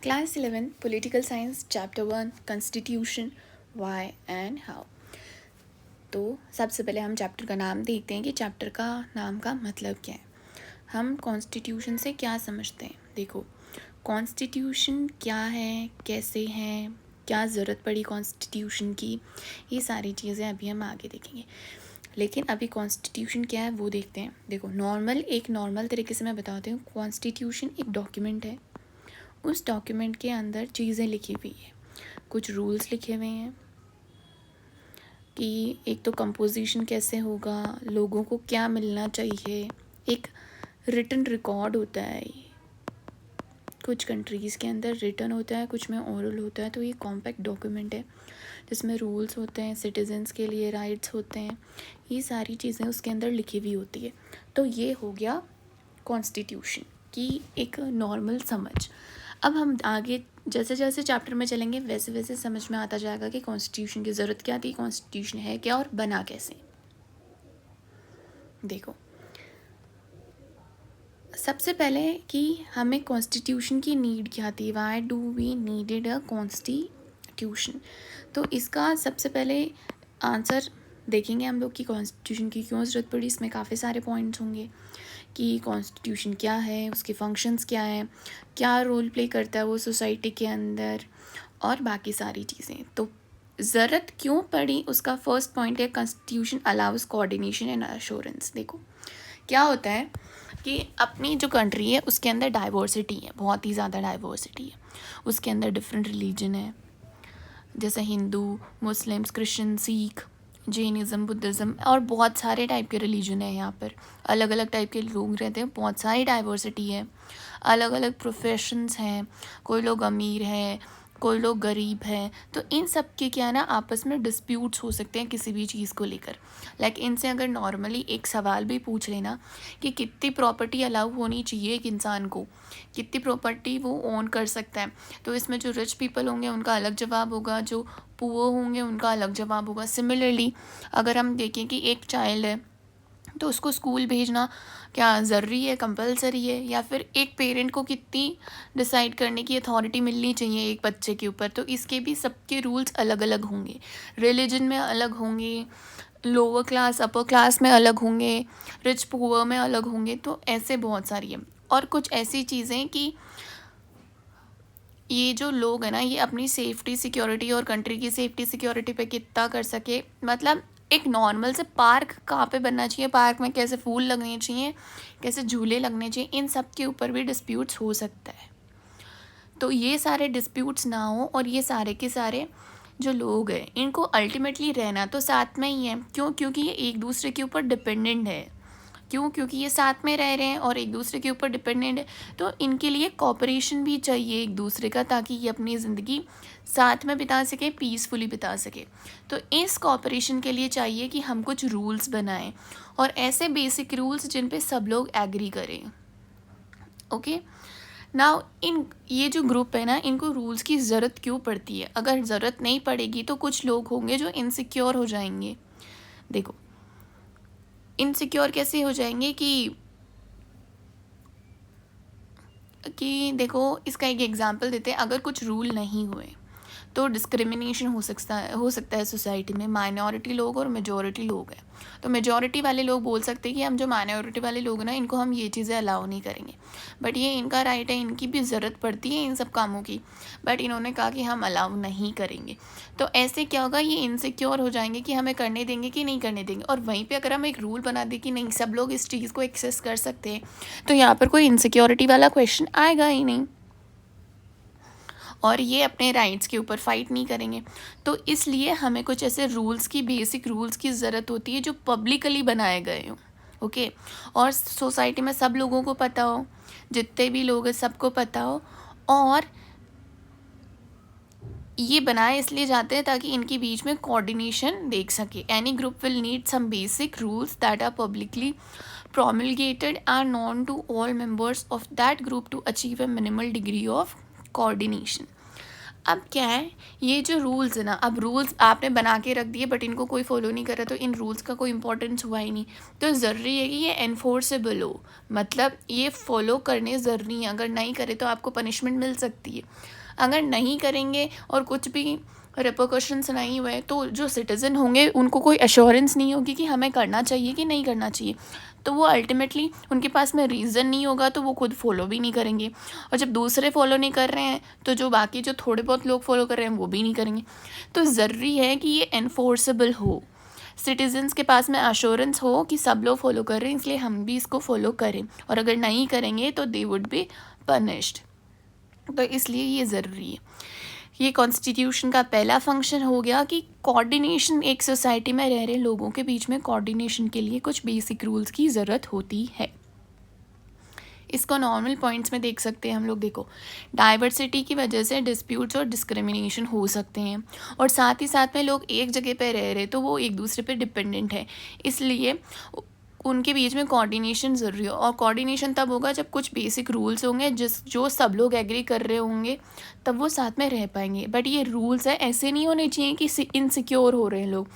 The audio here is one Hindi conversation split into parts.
Class 11 Political Science Chapter 1 Constitution Why and How। तो सबसे पहले हम चैप्टर का नाम देखते हैं कि चैप्टर का नाम का मतलब क्या है। हम कॉन्स्टिट्यूशन से क्या समझते हैं। देखो, कॉन्स्टिट्यूशन क्या है, कैसे है, क्या ज़रूरत पड़ी कॉन्स्टिट्यूशन की, ये सारी चीज़ें अभी हम आगे देखेंगे। लेकिन अभी कॉन्स्टिट्यूशन क्या है वो देखते हैं। देखो, एक नॉर्मल तरीके से मैं बताती हूँ। कॉन्स्टिट्यूशन एक डॉक्यूमेंट है। उस डॉक्यूमेंट के अंदर चीज़ें लिखी हुई है, कुछ रूल्स लिखे हुए हैं कि एक तो कंपोजिशन कैसे होगा, लोगों को क्या मिलना चाहिए, एक रिटन रिकॉर्ड होता है। कुछ कंट्रीज़ के अंदर रिटन होता है, कुछ में ओरल होता है। तो ये कॉम्पैक्ट डॉक्यूमेंट है जिसमें रूल्स होते हैं, सिटीजन्स के लिए राइट्स होते हैं, ये सारी चीज़ें उसके अंदर लिखी हुई होती है। तो ये हो गया कॉन्स्टिट्यूशन की एक नॉर्मल समझ। अब हम आगे जैसे जैसे चैप्टर में चलेंगे वैसे वैसे समझ में आता जाएगा कि कॉन्स्टिट्यूशन की ज़रूरत क्या थी, कॉन्स्टिट्यूशन है क्या और बना कैसे। देखो, सबसे पहले कि हमें कॉन्स्टिट्यूशन की नीड क्या थी, why do we needed a constitution. तो इसका सबसे पहले आंसर देखेंगे हम लोग कि कॉन्स्टिट्यूशन की क्यों ज़रूरत पड़ी। इसमें काफ़ी सारे पॉइंट्स होंगे कि कॉन्स्टिट्यूशन क्या है, उसके फंक्शंस क्या हैं, क्या रोल प्ले करता है वो सोसाइटी के अंदर, और बाकी सारी चीज़ें। तो ज़रूरत क्यों पड़ी उसका फर्स्ट पॉइंट है constitution allows coordination and assurance. देखो, क्या होता है कि अपनी जो कंट्री है उसके अंदर डाइवर्सिटी है, बहुत ही ज़्यादा डाइवर्सिटी है। उसके अंदर डिफरेंट रिलीजन है, जैसे Hindu, Muslims, Christian, Sikh, Jainism, Buddhism और बहुत सारे टाइप के रिलीजन है। यहाँ पर अलग अलग टाइप के लोग रहते हैं, बहुत सारी डाइवर्सिटी है, अलग अलग प्रोफेशंस हैं, कोई लोग अमीर हैं, कोई लोग गरीब हैं। तो इन सब के क्या है ना, आपस में डिस्प्यूट्स हो सकते हैं किसी भी चीज़ को लेकर। लाइक इनसे अगर नॉर्मली एक सवाल भी पूछ लेना कि कितनी प्रॉपर्टी अलाउ होनी चाहिए एक इंसान को, कितनी प्रॉपर्टी वो ओन कर सकता है, तो इसमें जो रिच पीपल होंगे उनका अलग जवाब होगा, जो पुअर होंगे उनका अलग जवाब होगा। सिमिलरली अगर हम देखें कि एक चाइल्ड है तो उसको स्कूल भेजना क्या ज़रूरी है, कंपलसरी है, या फिर एक पेरेंट को कितनी डिसाइड करने की अथॉरिटी मिलनी चाहिए एक बच्चे के ऊपर। तो इसके भी सबके रूल्स अलग अलग होंगे, रिलीजन में अलग होंगे, लोअर क्लास अपर क्लास में अलग होंगे, रिच पुअर में अलग होंगे। तो ऐसे बहुत सारी है। और कुछ ऐसी चीज़ें कि ये जो लोग हैं ना, ये अपनी सेफ्टी सिक्योरिटी और कंट्री की सेफ्टी सिक्योरिटी पे कितना कर सके। मतलब एक नॉर्मल से पार्क कहाँ पे बनना चाहिए, पार्क में कैसे फूल लगने चाहिए, कैसे झूले लगने चाहिए, इन सब के ऊपर भी डिस्प्यूट्स हो सकता है। तो ये सारे डिस्प्यूट्स ना हो, और ये सारे के सारे जो लोग हैं इनको अल्टीमेटली रहना तो साथ में ही है। क्यों? क्योंकि ये एक दूसरे के ऊपर डिपेंडेंट है। क्यों? क्योंकि ये साथ में रह रहे हैं और एक दूसरे के ऊपर डिपेंडेंट है। तो इनके लिए कॉपरेशन भी चाहिए एक दूसरे का, ताकि ये अपनी ज़िंदगी साथ में बिता सके, पीसफुली बिता सके। तो इस कॉपरेशन के लिए चाहिए कि हम कुछ रूल्स बनाएं, और ऐसे बेसिक रूल्स जिन पे सब लोग एग्री करें। ओके, नाउ इन ये जो ग्रुप है ना, इनको रूल्स की ज़रूरत क्यों पड़ती है। अगर ज़रूरत नहीं पड़ेगी तो कुछ लोग होंगे जो इनसिक्योर हो जाएंगे। देखो, इनसिक्योर कैसे हो जाएंगे कि देखो, इसका एक एग्जांपल देते हैं। अगर कुछ रूल नहीं हुए तो डिस्क्रिमिनेशन हो सकता है सोसाइटी में। माइनॉरिटी लोग और मेजॉरिटी लोग हैं, तो मेजॉरिटी वाले लोग बोल सकते हैं कि हम जो माइनॉरिटी वाले लोग हैं ना, इनको हम ये चीज़ें अलाउ नहीं करेंगे। बट ये इनका राइट है, इनकी भी ज़रूरत पड़ती है इन सब कामों की, बट इन्होंने कहा कि हम अलाउ नहीं करेंगे। तो ऐसे क्या होगा, ये इनसिक्योर हो जाएंगे कि हमें करने देंगे कि नहीं करने देंगे। और वहीं पर अगर हम एक रूल बना दें कि नहीं, सब लोग इस चीज़ को एक्सेस कर सकते हैं, तो यहाँ पर कोई इनसिक्योरिटी वाला क्वेश्चन आएगा ही नहीं, और ये अपने राइट्स के ऊपर फाइट नहीं करेंगे। तो इसलिए हमें कुछ ऐसे रूल्स की, बेसिक रूल्स की ज़रूरत होती है जो पब्लिकली बनाए गए हों। ओके, और सोसाइटी में सब लोगों को पता हो, जितने भी लोग हैं सबको पता हो। और ये बनाए इसलिए जाते हैं ताकि इनके बीच में कोऑर्डिनेशन देख सके। Any group will need some basic rules that are publicly promulgated and known to all members of that group to achieve a minimal degree of coordination. अब क्या है, ये जो रूल्स है ना, अब रूल्स आपने बना के रख दिए बट इनको कोई फॉलो नहीं कर रहा, तो इन रूल्स का कोई इंपॉर्टेंस हुआ ही नहीं। तो ज़रूरी है कि ये एनफोर्सेबल हो, मतलब ये फॉलो करने ज़रूरी है। अगर नहीं करे तो आपको पनिशमेंट मिल सकती है। अगर नहीं करेंगे और कुछ भी रिपोकशंस नहीं हुए तो जो सिटीज़न होंगे उनको कोई एश्योरेंस नहीं होगी कि हमें करना चाहिए कि नहीं करना चाहिए। तो वो अल्टीमेटली उनके पास में रीज़न नहीं होगा तो वो खुद फॉलो भी नहीं करेंगे। और जब दूसरे फॉलो नहीं कर रहे हैं तो जो बाकी जो थोड़े बहुत लोग फॉलो कर रहे हैं वो भी नहीं करेंगे। तो ज़रूरी है कि ये एनफोर्सेबल हो, सिटीजन्स के पास में अश्योरेंस हो कि सब लोग फॉलो कर रहे हैं इसलिए हम भी इसको फॉलो करें, और अगर नहीं करेंगे तो दे वुड बी पनिश्ड। तो इसलिए ये ज़रूरी है। ये कॉन्स्टिट्यूशन का पहला फंक्शन हो गया कि कोऑर्डिनेशन, एक सोसाइटी में रह रहे लोगों के बीच में कोऑर्डिनेशन के लिए कुछ बेसिक रूल्स की ज़रूरत होती है। इसको नॉर्मल पॉइंट्स में देख सकते हैं हम लोग। देखो, डाइवर्सिटी की वजह से डिस्प्यूट्स और डिस्क्रिमिनेशन हो सकते हैं, और साथ ही साथ में लोग एक जगह पे रह रहे तो वो एक दूसरे पे डिपेंडेंट है, इसलिए उनके बीच में कोऑर्डिनेशन ज़रूरी है। और कोऑर्डिनेशन तब होगा जब कुछ बेसिक रूल्स होंगे जो सब लोग एग्री कर रहे होंगे, तब वो साथ में रह पाएंगे। बट ये रूल्स है, ऐसे नहीं होने चाहिए कि इनसिक्योर हो रहे हैं लोग,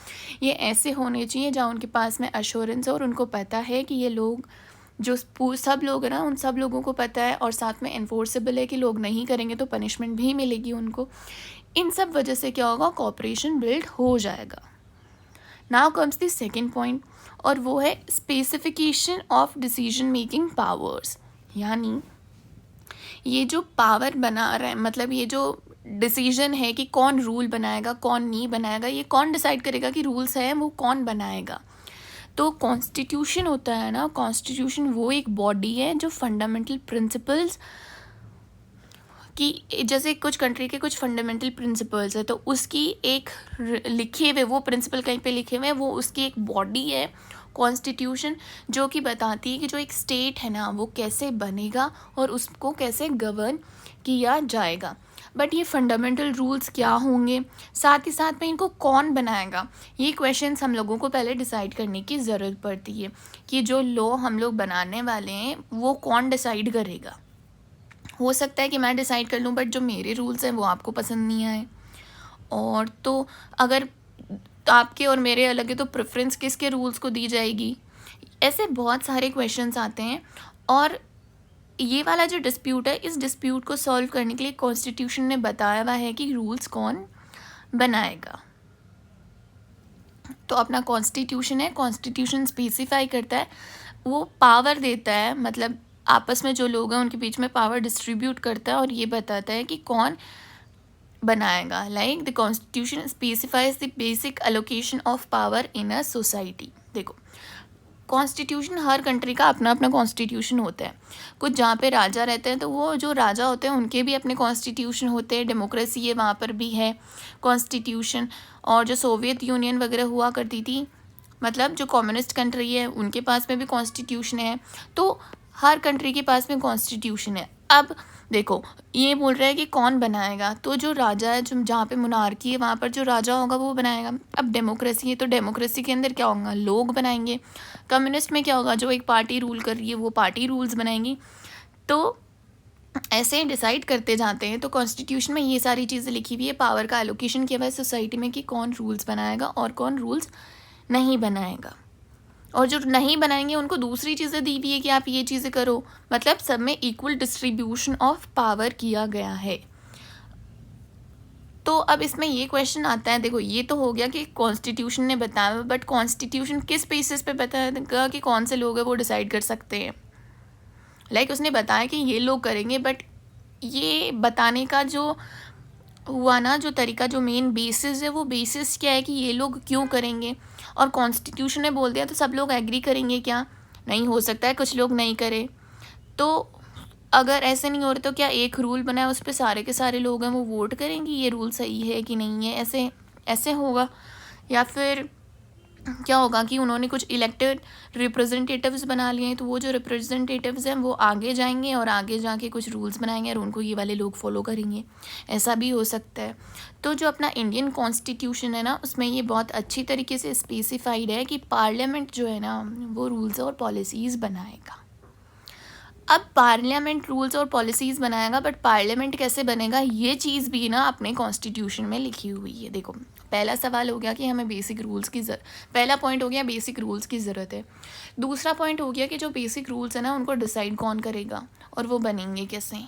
ये ऐसे होने चाहिए जहाँ उनके पास में अश्योरेंस है और उनको पता है कि ये लोग जो सब लोग हैं ना, उन सब लोगों को पता है, और साथ में एनफोर्सेबल है कि लोग नहीं करेंगे तो पनिशमेंट भी मिलेगी उनको। इन सब वजह से क्या होगा, कोऑपरेशन बिल्ड हो जाएगा। Now comes the second point, और वो है specification of decision making powers. यानी ये जो पावर बना रहा है, मतलब ये जो डिसीजन है कि कौन रूल बनाएगा कौन नहीं बनाएगा, ये कौन डिसाइड करेगा कि रूल्स हैं वो कौन बनाएगा। तो कॉन्स्टिट्यूशन होता है ना, कॉन्स्टिट्यूशन वो एक बॉडी है जो फंडामेंटल प्रिंसिपल्स कि जैसे कुछ कंट्री के कुछ फंडामेंटल प्रिंसिपल्स है तो उसकी एक लिखे हुए वो प्रिंसिपल कहीं पे लिखे हुए हैं, वो उसकी एक बॉडी है कॉन्स्टिट्यूशन, जो कि बताती है कि जो एक स्टेट है ना वो कैसे बनेगा और उसको कैसे गवर्न किया जाएगा। बट ये फंडामेंटल रूल्स क्या होंगे, साथ ही साथ में इनको कौन बनाएगा, ये क्वेश्चंस हम लोगों को पहले डिसाइड करने की ज़रूरत पड़ती है कि जो लॉ हम लोग बनाने वाले हैं वो कौन डिसाइड करेगा। हो सकता है कि मैं डिसाइड कर लूँ बट जो मेरे रूल्स हैं वो आपको पसंद नहीं आए, और तो अगर आपके और मेरे अलग है तो प्रेफरेंस किसके रूल्स को दी जाएगी। ऐसे बहुत सारे क्वेश्चंस आते हैं, और ये वाला जो डिस्प्यूट है, इस डिस्प्यूट को सॉल्व करने के लिए कॉन्स्टिट्यूशन ने बताया हुआ है कि रूल्स कौन बनाएगा। तो अपना कॉन्स्टिट्यूशन है, कॉन्स्टिट्यूशन स्पेसिफाई करता है, वो पावर देता है, मतलब आपस में जो लोग हैं उनके बीच में पावर डिस्ट्रीब्यूट करता है और ये बताता है कि कौन बनाएगा। Like the constitution specifies the basic allocation of power in a society. देखो, कॉन्स्टिट्यूशन हर कंट्री का अपना अपना कॉन्स्टिट्यूशन होता है। कुछ जहाँ पे राजा रहते हैं तो वो जो राजा होते हैं उनके भी अपने कॉन्स्टिट्यूशन होते हैं, डेमोक्रेसी है वहाँ पर भी है कॉन्स्टिट्यूशन। और जो सोवियत यूनियन वगैरह हुआ करती थी, मतलब जो कम्युनिस्ट कंट्री है उनके पास में भी कॉन्स्टिट्यूशन है। तो हर कंट्री के पास में कॉन्स्टिट्यूशन है। अब देखो, ये बोल रहा है कि कौन बनाएगा, तो जो राजा है, जो जहाँ पे मोनार्की है वहाँ पर जो राजा होगा वो बनाएगा। अब डेमोक्रेसी है तो डेमोक्रेसी के अंदर क्या होगा, लोग बनाएंगे। कम्युनिस्ट में क्या होगा, जो एक पार्टी रूल कर रही है वो पार्टी रूल्स बनाएंगी। तो ऐसे डिसाइड करते जाते हैं। तो कॉन्स्टिट्यूशन में ये सारी चीज़ें लिखी हुई है, पावर का एलोकेशन किया हुआ है सोसाइटी में कि कौन रूल्स बनाएगा और कौन रूल्स नहीं बनाएगा। और जो नहीं बनाएंगे उनको दूसरी चीज़ें दी हुई है कि आप ये चीज़ें करो, मतलब सब में इक्वल डिस्ट्रीब्यूशन ऑफ पावर किया गया है। तो अब इसमें ये क्वेश्चन आता है, देखो ये तो हो गया कि कॉन्स्टिट्यूशन ने बताया, बट कॉन्स्टिट्यूशन किस बेसिस पे बताया कि कौन से लोग हैं वो डिसाइड कर सकते हैं। लाइक उसने बताया कि ये लोग करेंगे, बट ये बताने का जो हुआ ना, जो तरीका, जो मेन बेसिस है, वो बेसिस क्या है कि ये लोग क्यों करेंगे। और कॉन्स्टिट्यूशन ने बोल दिया तो सब लोग एग्री करेंगे क्या, नहीं हो सकता है कुछ लोग नहीं करें। तो अगर ऐसे नहीं हो रहे तो क्या एक रूल बना है उस पर सारे के सारे लोग हैं वो वोट करेंगे ये रूल सही है कि नहीं है, ऐसे ऐसे होगा। या फिर क्या होगा कि उन्होंने कुछ इलेक्टेड रिप्रेजेंटेटिव्स बना लिए हैं, तो वो जो रिप्रेजेंटेटिव्स हैं वो आगे जाएंगे और आगे जाके कुछ रूल्स बनाएंगे और उनको ये वाले लोग फॉलो करेंगे, ऐसा भी हो सकता है। तो जो अपना इंडियन कॉन्स्टिट्यूशन है ना, उसमें ये बहुत अच्छी तरीके से स्पेसिफाइड है कि पार्लियामेंट जो है ना वो रूल्स और पॉलिसीज़ बनाएगा। अब पार्लियामेंट रूल्स और पॉलिसीज़ बनाएगा, बट पार्लियामेंट कैसे बनेगा ये चीज़ भी ना अपने कॉन्स्टिट्यूशन में लिखी हुई है। देखो, पहला सवाल हो गया कि हमें बेसिक रूल्स की पहला पॉइंट हो गया बेसिक रूल्स की ज़रूरत है। दूसरा पॉइंट हो गया कि जो बेसिक रूल्स है ना उनको डिसाइड कौन करेगा और वो बनेंगे कैसे।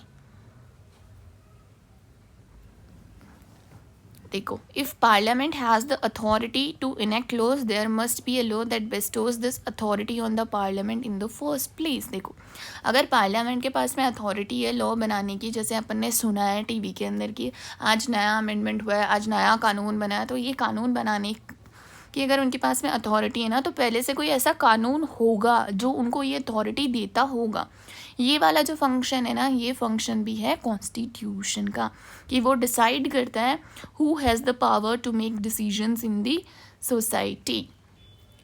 देखो, if parliament has the authority to enact laws there must be a law that bestows this authority on the parliament in the first place. देखो, अगर पार्लियामेंट के पास में अथॉरिटी है लॉ बनाने की, जैसे अपन ने सुना है टीवी के अंदर कि आज नया अमेंडमेंट हुआ है, आज नया कानून बना है, तो ये कानून बनाने कि अगर उनके पास में अथॉरिटी है ना तो पहले से कोई ऐसा कानून होगा जो उनको ये अथॉरिटी देता होगा। ये वाला जो फंक्शन है ना, ये फंक्शन भी है कॉन्स्टिट्यूशन का, कि वो डिसाइड करता है who has the power to make decisions in the society.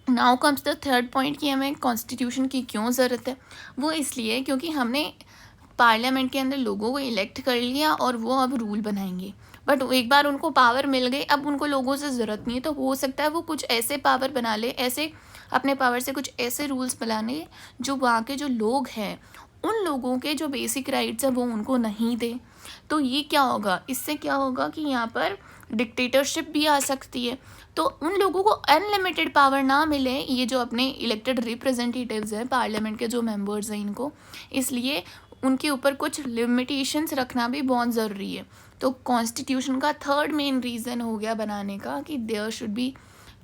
Now comes the third point कि हमें कॉन्स्टिट्यूशन की क्यों ज़रूरत है। वो इसलिए क्योंकि हमने पार्लियामेंट के अंदर लोगों को इलेक्ट कर लिया और वो अब रूल बनाएंगे, बट एक बार उनको पावर मिल गई, अब उनको लोगों से ज़रूरत नहीं है, तो हो सकता है वो कुछ ऐसे पावर बना ले, ऐसे अपने पावर से कुछ ऐसे रूल्स बनाने जो वहाँ के जो लोग हैं उन लोगों के जो बेसिक राइट्स हैं वो उनको नहीं दे। तो ये क्या होगा, इससे क्या होगा कि यहाँ पर डिक्टेटरशिप भी आ सकती है। तो उन लोगों को अनलिमिटेड पावर ना मिले, ये जो अपने इलेक्टेड रिप्रेजेंटेटिव्स हैं पार्लियामेंट के जो मेंबर्स हैं इनको, इसलिए उनके ऊपर कुछ लिमिटेशंस रखना भी बहुत ज़रूरी है। तो कॉन्स्टिट्यूशन का थर्ड मेन रीज़न हो गया बनाने का कि देयर शुड बी,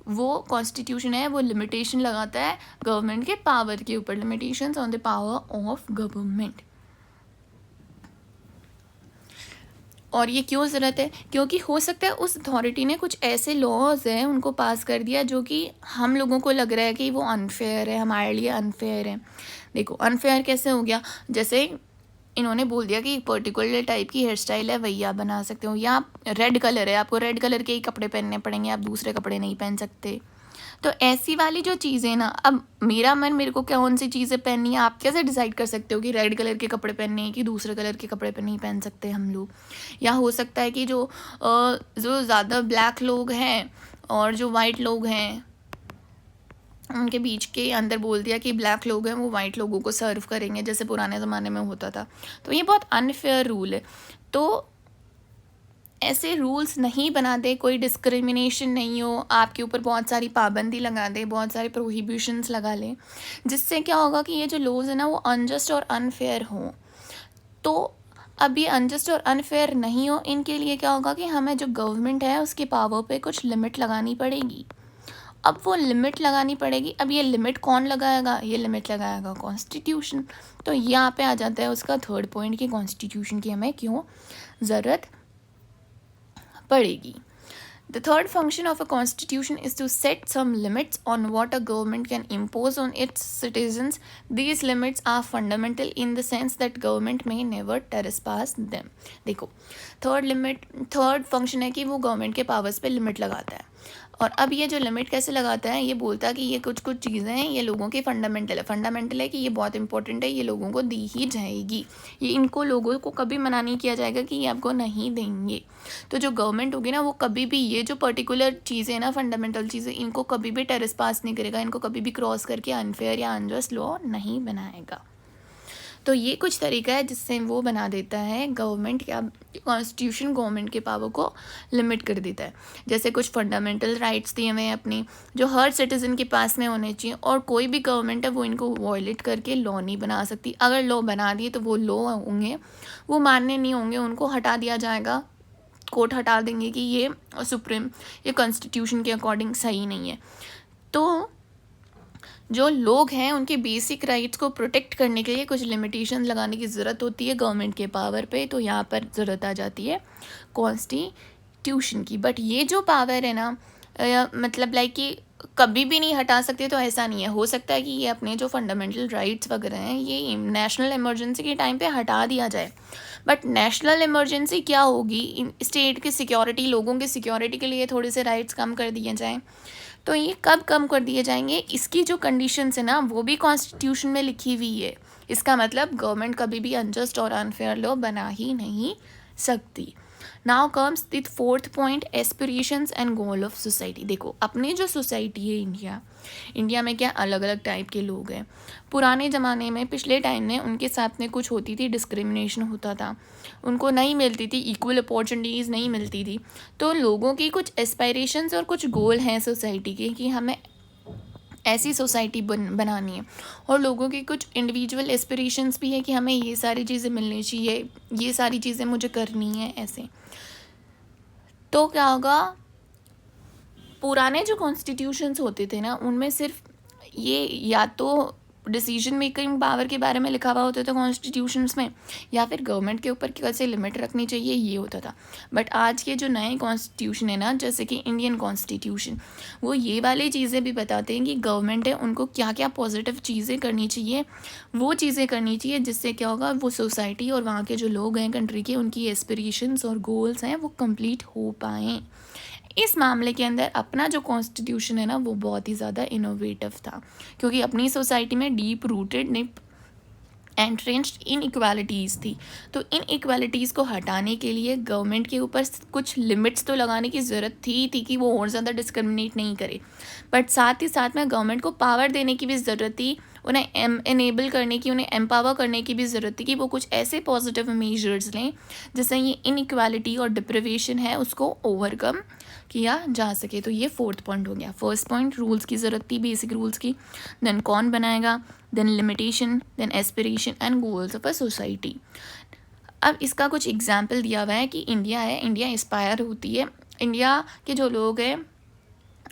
वो कॉन्स्टिट्यूशन है वो लिमिटेशन लगाता है गवर्नमेंट के पावर के ऊपर, limitations on the power of government. और ये क्यों ज़रूरत है, क्योंकि हो सकता है उस अथॉरिटी ने कुछ ऐसे लॉज हैं उनको पास कर दिया जो कि हम लोगों को लग रहा है कि वो अनफेयर है, हमारे लिए अनफेयर है। देखो, अनफेयर कैसे हो गया, जैसे इन्होंने बोल दिया कि पर्टिकुलर टाइप की हेयर स्टाइल है वही आप बना सकते हो, या रेड कलर है आपको रेड कलर के ही कपड़े पहनने पड़ेंगे, आप दूसरे कपड़े नहीं पहन सकते। तो ऐसी वाली जो चीज़ें ना, अब मेरा मन मेरे को कौन सी चीज़ें पहननी है, आप कैसे डिसाइड कर सकते हो कि रेड कलर के कपड़े पहनने हैं कि दूसरे कलर के कपड़े नहीं पहन सकते हम लोग। या हो सकता है कि जो ज़्यादा ब्लैक लोग हैं और जो वाइट लोग हैं उनके बीच के अंदर बोल दिया कि ब्लैक लोग हैं वो वाइट लोगों को सर्व करेंगे, जैसे पुराने ज़माने में होता था। तो ये बहुत अनफेयर रूल है। तो ऐसे रूल्स नहीं बना दे, कोई डिस्क्रिमिनेशन नहीं हो, आपके ऊपर बहुत सारी पाबंदी लगा दे, बहुत सारे प्रोहिबिशंस लगा ले, जिससे क्या होगा कि ये जो लॉज है ना वो अनजस्ट और अनफेयर हो। तो अब ये अनजस्ट और अनफेयर नहीं हो, इनके लिए क्या होगा कि हमें जो गवर्नमेंट है उसके पावर पे कुछ लिमिट लगानी पड़ेगी। अब वो लिमिट लगानी पड़ेगी, अब ये लिमिट कौन लगाएगा, ये लिमिट लगाएगा कॉन्स्टिट्यूशन। तो यहाँ पे आ जाता है उसका थर्ड पॉइंट कि कॉन्स्टिट्यूशन की हमें क्यों ज़रूरत पड़ेगी। The third function of a constitution is to set some limits on what a government can impose on its citizens. These limits are fundamental in the sense that government may never trespass them. देखो, थर्ड फंक्शन है कि वो गवर्नमेंट के पावर्स पे लिमिट लगाता है। और अब ये जो लिमिट कैसे लगाता है, ये बोलता है कि ये कुछ चीज़ें हैं ये लोगों की फंडामेंटल है कि ये बहुत इंपॉर्टेंट है, ये लोगों को दी ही जाएगी, ये इनको लोगों को कभी मना नहीं किया जाएगा कि ये आपको नहीं देंगे। तो जो गवर्नमेंट होगी ना वो कभी भी ये जो पर्टिकुलर चीज़ें ना, फंडामेंटल चीज़ें, इनको कभी भी टेरेस पास नहीं करेगा, इनको कभी भी क्रॉस करके अनफेयर या अनजस्ट लॉ नहीं बनाएगा। तो ये कुछ तरीका है जिससे वो बना देता है गवर्नमेंट क्या, कॉन्स्टिट्यूशन गवर्नमेंट के पावर को लिमिट कर देता है। जैसे कुछ फंडामेंटल राइट्स दिए हुए हैं अपनी, जो हर सिटीज़न के पास में होने चाहिए, और कोई भी गवर्नमेंट है वो इनको वॉयलेट करके लॉ नहीं बना सकती। अगर लॉ बना दिए तो वो लॉ होंगे वो मान्य नहीं होंगे, उनको हटा दिया जाएगा, कोर्ट हटा देंगे कि ये ये कॉन्स्टिट्यूशन के अकॉर्डिंग सही नहीं है। तो जो लोग हैं उनके बेसिक राइट्स को प्रोटेक्ट करने के लिए कुछ लिमिटेशन लगाने की ज़रूरत होती है गवर्नमेंट के पावर पे, तो यहाँ पर ज़रूरत आ जाती है कॉन्स्टिट्यूशन की। बट ये जो पावर है ना, मतलब लाइक कि कभी भी नहीं हटा सकते, तो ऐसा नहीं है। हो सकता है कि ये अपने जो फंडामेंटल राइट्स वगैरह हैं ये नेशनल इमरजेंसी के टाइम पे हटा दिया जाए, बट नेशनल इमरजेंसी क्या होगी, स्टेट की सिक्योरिटी, लोगों की सिक्योरिटी के लिए थोड़े से राइट्स कम कर दिए जाएँ। तो ये कब कम कर दिए जाएंगे, इसकी जो कंडीशंस है ना वो भी कॉन्स्टिट्यूशन में लिखी हुई है। इसका मतलब गवर्नमेंट कभी भी अनजस्ट और अनफेयर लॉ बना ही नहीं सकती। Now comes the fourth point, aspirations and goal of society. देखो अपनी जो सोसाइटी है इंडिया में क्या अलग अलग टाइप के लोग हैं। पुराने ज़माने में, पिछले टाइम में उनके साथ में कुछ होती थी, डिस्क्रिमिनेशन होता था, उनको नहीं मिलती थी, इक्वल अपॉर्चुनिटीज़ नहीं मिलती थी। तो लोगों की कुछ एस्पायरेशंस और कुछ गोल हैं सोसाइटी के कि हमें ऐसी सोसाइटी बनानी है, और लोगों की कुछ इंडिविजुअल एस्पिरेशंस भी है कि हमें ये सारी चीज़ें मिलनी चाहिए, ये सारी चीज़ें मुझे करनी है ऐसे। तो क्या होगा, पुराने जो कॉन्स्टिट्यूशंस होते थे ना, उनमें सिर्फ ये या तो डिसीजन मेकिंग पावर के बारे में लिखा हुआ होता था कॉन्स्टिट्यूशंस में, या फिर गवर्नमेंट के ऊपर कैसे लिमिट रखनी चाहिए ये होता था। बट आज के जो नए कॉन्स्टिट्यूशन है ना, जैसे कि इंडियन कॉन्स्टिट्यूशन, वो ये वाली चीज़ें भी बताते हैं कि गवर्नमेंट है उनको क्या क्या पॉजिटिव चीज़ें करनी चाहिए, वो चीज़ें करनी चाहिए जिससे क्या होगा, वो सोसाइटी और वहाँ के जो लोग हैं कंट्री के, उनकी एस्पिरेशंस और गोल्स हैं वो कंप्लीट हो पाएँ। इस मामले के अंदर अपना जो कॉन्स्टिट्यूशन है ना, वो बहुत ही ज़्यादा इनोवेटिव था, क्योंकि अपनी सोसाइटी में डीप रूटेड एंट्रेंच्ड इन इक्वालिटीज़ थी। तो इन इक्वालिटीज़ को हटाने के लिए गवर्नमेंट के ऊपर कुछ लिमिट्स तो लगाने की ज़रूरत थी कि वो और ज़्यादा डिस्क्रिमिनेट नहीं करे, बट साथ ही साथ में गवर्नमेंट को पावर देने की भी ज़रूरत थी, उन्हें एनेबल करने की, उन्हें एम्पावर करने की भी ज़रूरत थी कि वो कुछ ऐसे पॉजिटिव मेजर्स लें जिससे ये इनइक्वालिटी और डिप्रिवेशन है उसको ओवरकम किया जा सके। तो ये फोर्थ पॉइंट हो गया। फर्स्ट पॉइंट, रूल्स की ज़रूरत थी, बेसिक रूल्स की, देन कौन बनाएगा, then limitation, then aspiration and goals of a society. अब इसका कुछ एग्जाम्पल दिया हुआ है कि इंडिया है, इंडिया इंस्पायर होती है, इंडिया के जो लोग हैं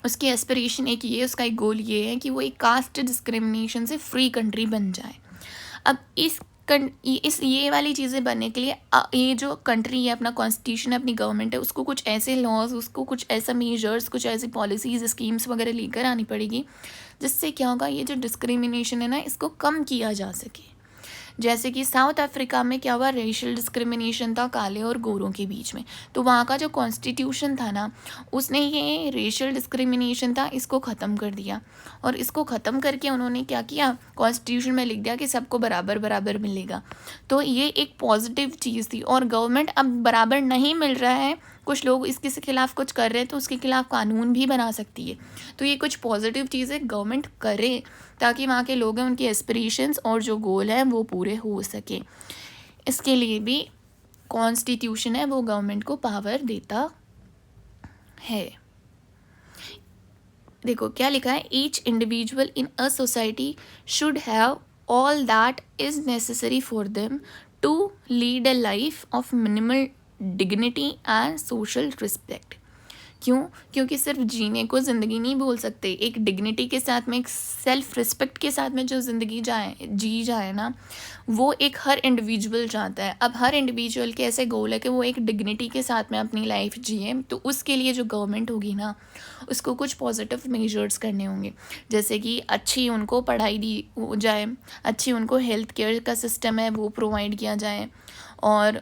उसकी एस्पिरेशन एक ये, उसका एक गोल ये है कि वो एक कास्ट डिस्क्रिमिनेशन से फ्री कंट्री बन जाए। अब इस ये वाली चीज़ें बनने के लिए ये जो कंट्री है, अपना कॉन्स्टिट्यूशन है, अपनी गवर्नमेंट है, उसको कुछ ऐसे लॉज, उसको कुछ ऐसा मेजर्स, कुछ ऐसी पॉलिसीज़, स्कीम्स वगैरह लेकर आनी पड़ेगी जिससे क्या होगा, ये जो डिस्क्रिमिनेशन है ना, इसको कम किया जा सके। जैसे कि साउथ अफ्रीका में क्या हुआ, रेशियल डिस्क्रिमिनेशन था काले और गोरों के बीच में, तो वहाँ का जो कॉन्स्टिट्यूशन था ना, उसने ये रेशियल डिस्क्रिमिनेशन था इसको ख़त्म कर दिया, और इसको ख़त्म करके उन्होंने क्या किया, कॉन्स्टिट्यूशन में लिख दिया कि सबको बराबर बराबर मिलेगा। तो ये एक पॉजिटिव चीज़ थी, और गवर्नमेंट अब बराबर नहीं मिल रहा है, कुछ लोग इसके खिलाफ कुछ कर रहे हैं, तो उसके खिलाफ कानून भी बना सकती है। तो ये कुछ पॉजिटिव चीज़ें गवर्नमेंट करे ताकि वहाँ के लोग हैं उनकी एस्पिरेशंस और जो गोल हैं वो पूरे हो सके। इसके लिए भी कॉन्स्टिट्यूशन है वो गवर्नमेंट को पावर देता है। देखो क्या लिखा है, each individual in a society should have all that is necessary for them to lead a life of minimal dignity and social respect. क्यों? क्योंकि सिर्फ जीने को ज़िंदगी नहीं बोल सकते, एक डिग्निटी के साथ में, एक सेल्फ रिस्पेक्ट के साथ में जो ज़िंदगी जी जाए ना, वो एक हर इंडिविजुअल चाहता है। अब हर इंडिविजुअल के ऐसे गोल है कि वो एक डिग्निटी के साथ में अपनी लाइफ जिए, तो उसके लिए जो गवर्नमेंट होगी ना, उसको कुछ पॉजिटिव मेजर्स करने होंगे, जैसे कि अच्छी उनको पढ़ाई दी हो जाए, अच्छी उनको हेल्थ केयर का सिस्टम है वो प्रोवाइड किया जाए, और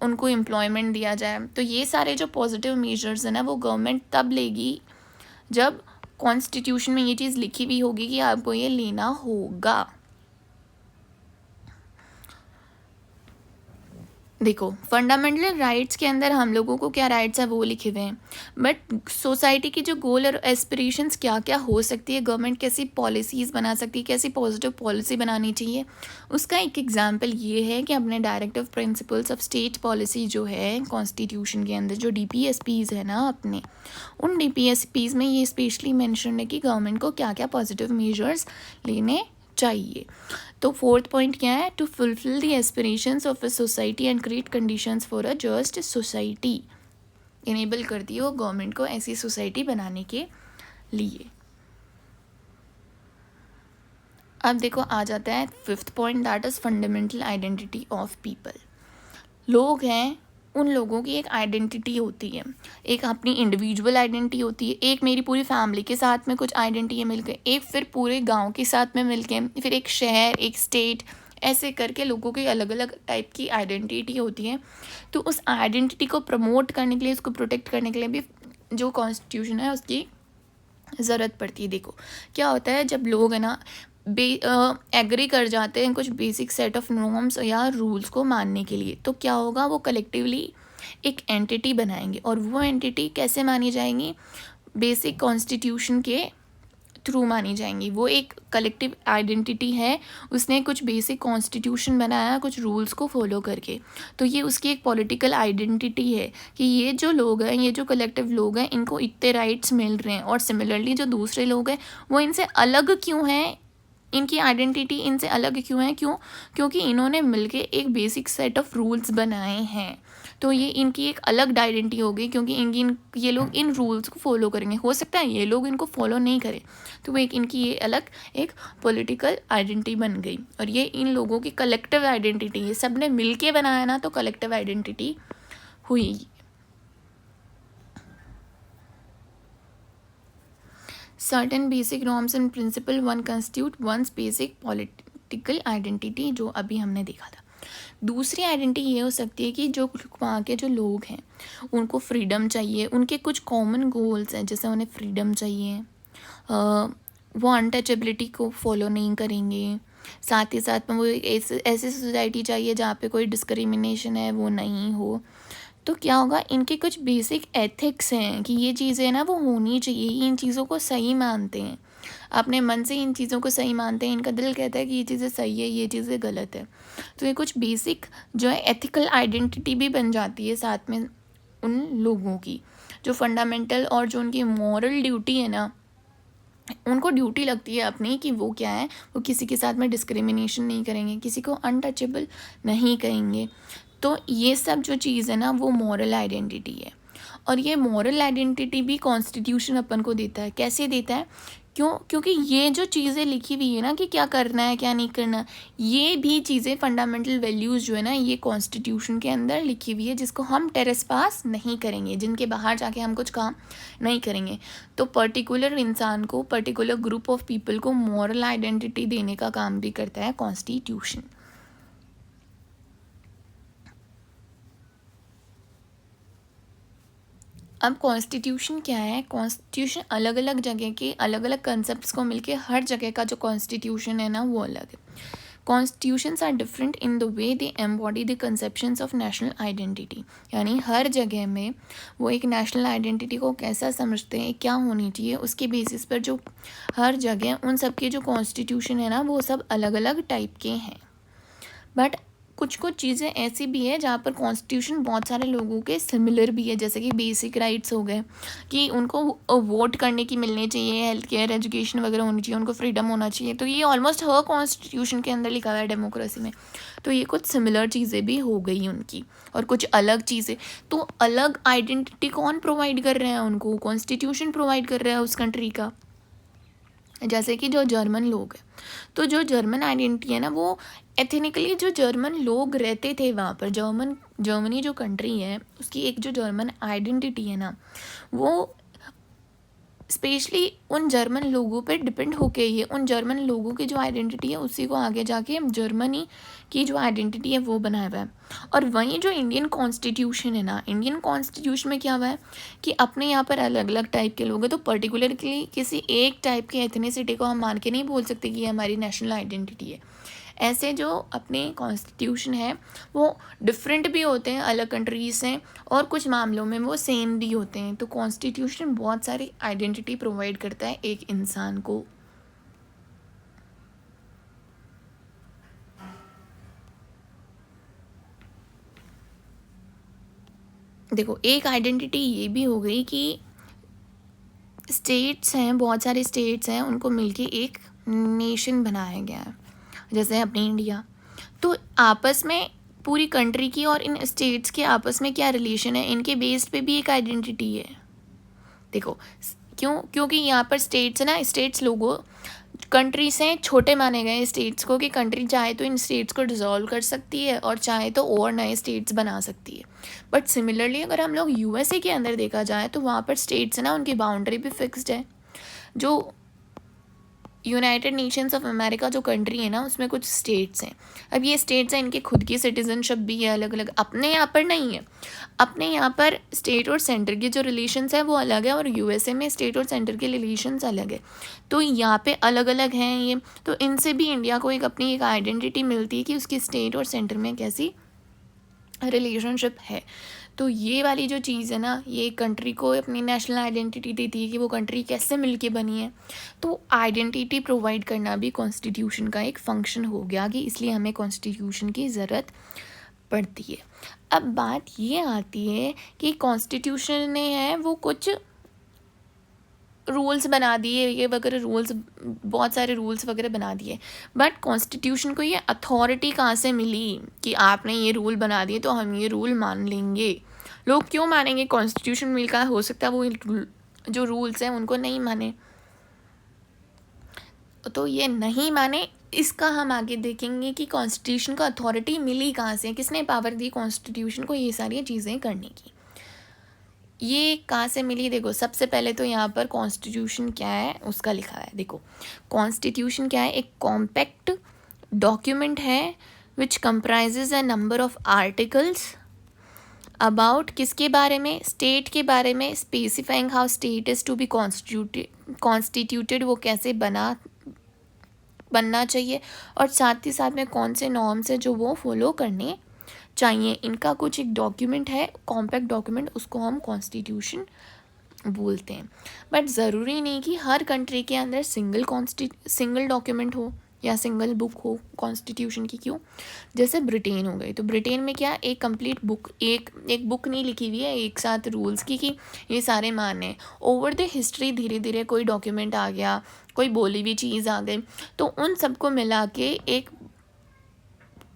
उनको एम्प्लॉयमेंट दिया जाए। तो ये सारे जो पॉजिटिव मेजर्स हैं ना, वो गवर्नमेंट तब लेगी जब कॉन्स्टिट्यूशन में ये चीज़ लिखी भी होगी कि आपको ये लेना होगा। देखो फंडामेंटल राइट्स के अंदर हम लोगों को क्या राइट्स है वो लिखे हुए हैं, बट सोसाइटी की जो गोल और एस्पिरेशंस क्या क्या हो सकती है, गवर्नमेंट कैसी पॉलिसीज़ बना सकती है, कैसी पॉजिटिव पॉलिसी बनानी चाहिए, उसका एक एग्जांपल ये है कि अपने directive principles of state policy जो है कॉन्स्टिट्यूशन के अंदर, जो DPSPs है ना अपने, उन DPSPs में ये स्पेशली मैंशन है कि गवर्नमेंट को क्या क्या पॉजिटिव मेजर्स लेने चाहिए। तो फोर्थ पॉइंट क्या है, to fulfil the aspirations of a society and create conditions for a just society. Enable करती है वो गवर्नमेंट को ऐसी सोसाइटी बनाने के लिए। अब देखो आ जाता है fifth point, that is fundamental identity of people. लोग हैं, उन लोगों की एक आइडेंटिटी होती है, एक अपनी इंडिविजुअल आइडेंटिटी होती है, एक मेरी पूरी फैमिली के साथ में कुछ आइडेंटिटी मिल गई, एक फिर पूरे गांव के साथ में मिल के, फिर एक शहर, एक स्टेट, ऐसे करके लोगों की अलग अलग टाइप की आइडेंटिटी होती है। तो उस आइडेंटिटी को प्रमोट करने के लिए, उसको प्रोटेक्ट करने के लिए भी जो कॉन्स्टिट्यूशन है उसकी ज़रूरत पड़ती है। देखो क्या होता है, जब लोग है ना एग्री कर जाते हैं कुछ बेसिक सेट ऑफ नॉर्म्स या रूल्स को मानने के लिए, तो क्या होगा, वो कलेक्टिवली एक एंटिटी बनाएंगे, और वो एंटिटी कैसे मानी जाएंगी, बेसिक कॉन्स्टिट्यूशन के थ्रू मानी जाएंगी। वो एक कलेक्टिव आइडेंटिटी है, उसने कुछ बेसिक कॉन्स्टिट्यूशन बनाया कुछ रूल्स को फॉलो करके, तो ये उसकी एक पॉलिटिकल आइडेंटिटी है कि ये जो लोग हैं, ये जो कलेक्टिव लोग हैं, इनको इतने राइट्स मिल रहे हैं, और सिमिलरली जो दूसरे लोग हैं वो इनसे अलग क्यों हैं, इनकी आइडेंटिटी इनसे अलग क्यों है, क्योंकि इन्होंने मिलके एक बेसिक सेट ऑफ रूल्स बनाए हैं, तो ये इनकी एक अलग आइडेंटिटी होगी, क्योंकि ये लोग इन रूल्स को फॉलो करेंगे। हो सकता है ये लोग इनको फॉलो नहीं करें, तो वो एक इनकी ये अलग एक पॉलिटिकल आइडेंटिटी बन गई, और ये इन लोगों की कलेक्टिव आइडेंटिटी है, सब ने मिल के बनाया ना, तो कलेक्टिव आइडेंटिटी हुई। Certain basic norms and principle one constitute one's basic political identity, जो अभी हमने देखा था। दूसरी आइडेंटिटी ये हो सकती है कि जो वहाँ के जो लोग हैं उनको फ्रीडम चाहिए, उनके कुछ कॉमन गोल्स हैं, जैसे उन्हें फ्रीडम चाहिए, वो अनटचेबिलिटी को फॉलो नहीं करेंगे, साथ ही साथ में वो ऐसी सोसाइटी चाहिए जहाँ पे कोई डिस्क्रिमिनेशन है वो नहीं हो। तो क्या होगा, इनके कुछ बेसिक एथिक्स हैं कि ये चीज़ें ना वो होनी चाहिए, इन चीज़ों को सही मानते हैं, अपने मन से इन चीज़ों को सही मानते हैं, इनका दिल कहता है कि ये चीज़ें सही है, ये चीज़ें गलत है। तो ये कुछ बेसिक जो है एथिकल आइडेंटिटी भी बन जाती है साथ में उन लोगों की, जो फंडामेंटल और जो उनकी मॉरल ड्यूटी है ना, उनको ड्यूटी लगती है अपनी कि वो क्या है, वो किसी के साथ में डिस्क्रिमिनेशन नहीं करेंगे, किसी को अनटचेबल नहीं करेंगे। तो ये सब जो चीज़ है ना वो मॉरल आइडेंटिटी है, और ये मॉरल आइडेंटिटी भी कॉन्स्टिट्यूशन अपन को देता है। कैसे देता है, क्योंकि ये जो चीज़ें लिखी हुई है ना कि क्या करना है क्या नहीं करना, ये भी चीज़ें फंडामेंटल वैल्यूज़ जो है ना ये कॉन्स्टिट्यूशन के अंदर लिखी हुई है, जिसको हम टेरेस पास नहीं करेंगे, जिनके बाहर जाके हम कुछ काम नहीं करेंगे। तो पर्टिकुलर इंसान को, पर्टिकुलर ग्रुप ऑफ पीपल को मॉरल आइडेंटिटी देने का काम भी करता है कॉन्स्टिट्यूशन। अब कॉन्स्टिट्यूशन क्या है, कॉन्स्टिट्यूशन अलग अलग जगह के अलग अलग कंसेप्ट को मिलके हर जगह का जो कॉन्स्टिट्यूशन है ना वो अलग है। Constitutions are different in the way they embody the conceptions of national identity, यानी हर जगह में वो एक नेशनल आइडेंटिटी को कैसा समझते हैं, क्या होनी चाहिए, उसके बेसिस पर जो हर जगह उन सब के जो कॉन्स्टिट्यूशन है ना वो सब अलग अलग टाइप के हैं। बट कुछ कुछ चीज़ें ऐसी भी है जहाँ पर कॉन्स्टिट्यूशन बहुत सारे लोगों के सिमिलर भी है, जैसे कि बेसिक राइट्स हो गए कि उनको वोट करने की मिलनी चाहिए, हेल्थ केयर एजुकेशन वगैरह होनी चाहिए, उनको फ्रीडम होना चाहिए, तो ये ऑलमोस्ट हर कॉन्स्टिट्यूशन के अंदर लिखा हुआ है डेमोक्रेसी में। तो ये कुछ सिमिलर चीज़ें भी हो गई उनकी, और कुछ अलग चीज़ें। तो अलग आइडेंटिटी कौन प्रोवाइड कर रहे हैं उनको, कॉन्स्टिट्यूशन प्रोवाइड कर रहा है उस कंट्री का। जैसे कि जो जर्मन लोग हैं, तो जो जर्मन आइडेंटिटी है ना वो एथनिकली जो जर्मन लोग रहते थे वहाँ पर, जर्मनी जो कंट्री है उसकी एक जो जर्मन आइडेंटिटी है ना वो स्पेशली उन जर्मन लोगों पे डिपेंड होके ही है, उन जर्मन लोगों की जो आइडेंटिटी है उसी को आगे जाके जर्मनी की जो आइडेंटिटी है वो बनाया हुआ है। और वहीं जो इंडियन कॉन्स्टिट्यूशन है ना, इंडियन कॉन्स्टिट्यूशन में क्या हुआ है कि अपने यहाँ पर अलग अलग टाइप के लोग हैं, तो पर्टिकुलरली किसी एक टाइप के एथनिसिटी को हम मान के नहीं बोल सकते कि ये हमारी नेशनल आइडेंटिटी है। ऐसे जो अपने कॉन्स्टिट्यूशन है वो डिफरेंट भी होते हैं अलग कंट्रीज से, और कुछ मामलों में वो सेम भी होते हैं। तो कॉन्स्टिट्यूशन बहुत सारी आइडेंटिटी प्रोवाइड करता है एक इंसान को। देखो एक आइडेंटिटी ये भी हो गई कि स्टेट्स हैं, बहुत सारे स्टेट्स हैं, उनको मिलके एक नेशन बनाया गया है, जैसे अपनी इंडिया। तो आपस में पूरी कंट्री की और इन स्टेट्स के आपस में क्या रिलेशन है, इनके बेस्ड पे भी एक आइडेंटिटी है। देखो क्योंकि यहाँ पर स्टेट्स है ना, स्टेट्स लोगों कंट्री से छोटे माने गए स्टेट्स को, कि कंट्री चाहे तो इन स्टेट्स को डिसॉल्व कर सकती है और चाहे तो और नए स्टेट्स बना सकती है। बट सिमिलरली अगर हम लोग यूएसए के अंदर देखा जाए तो वहाँ पर स्टेट्स है ना उनकी बाउंड्री भी फिक्स्ड है। जो यूनाइटेड नेशंस ऑफ अमेरिका जो कंट्री है ना उसमें कुछ स्टेट्स हैं। अब ये स्टेट्स हैं, इनकी खुद की सिटीजनशिप भी है अलग अलग, अपने यहाँ पर नहीं है। अपने यहाँ पर स्टेट और सेंटर के जो रिलेशंस है वो अलग है, और यूएसए में स्टेट और सेंटर के रिलेशंस अलग है। तो यहाँ पे अलग अलग हैं ये, तो इनसे भी इंडिया को एक अपनी एक आइडेंटिटी मिलती है कि उसकी स्टेट और सेंटर में कैसी रिलेशनशिप है। तो ये वाली जो चीज़ है ना, ये कंट्री को अपनी नेशनल आइडेंटिटी देती है कि वो कंट्री कैसे मिलके बनी है। तो आइडेंटिटी प्रोवाइड करना भी कॉन्स्टिट्यूशन का एक फंक्शन हो गया कि इसलिए हमें कॉन्स्टिट्यूशन की ज़रूरत पड़ती है। अब बात ये आती है कि कॉन्स्टिट्यूशन ने है वो कुछ रूल्स बना दिए, ये वगैरह रूल्स, बहुत सारे रूल्स वगैरह बना दिए, बट कॉन्स्टिट्यूशन को ये अथॉरिटी कहाँ से मिली कि आपने ये रूल बना दिए तो हम ये रूल मान लेंगे। लोग क्यों मानेंगे? कॉन्स्टिट्यूशन मिलकर हो सकता है वो जो रूल्स हैं उनको नहीं माने, तो ये नहीं माने, इसका हम आगे देखेंगे कि कॉन्स्टिट्यूशन को अथॉरिटी मिली कहाँ से, किसने पावर दी कॉन्स्टिट्यूशन को ये सारी चीज़ें करने की, ये कहाँ से मिली। देखो सबसे पहले तो यहाँ पर कॉन्स्टिट्यूशन क्या है उसका लिखा है। देखो कॉन्स्टिट्यूशन क्या है, एक कॉम्पैक्ट डॉक्यूमेंट है which comprises a number of articles about किसके बारे में, स्टेट के बारे में, specifying how state is to be constituted, वो कैसे बनना चाहिए, और साथ ही साथ में कौन से नॉर्म्स है जो वो फॉलो करने चाहिए। इनका कुछ एक डॉक्यूमेंट है, कॉम्पैक्ट डॉक्यूमेंट, उसको हम कॉन्स्टिट्यूशन बोलते हैं। बट ज़रूरी नहीं कि हर कंट्री के अंदर सिंगल डॉक्यूमेंट हो या सिंगल बुक हो कॉन्स्टिट्यूशन की। क्यों? जैसे ब्रिटेन हो गई, तो ब्रिटेन में क्या एक कंप्लीट बुक, एक बुक नहीं लिखी हुई है एक साथ रूल्स की कि ये सारे माने। ओवर द हिस्ट्री धीरे धीरे कोई डॉक्यूमेंट आ गया, कोई बोली हुई चीज़ आ गई, तो उन सबको मिला के एक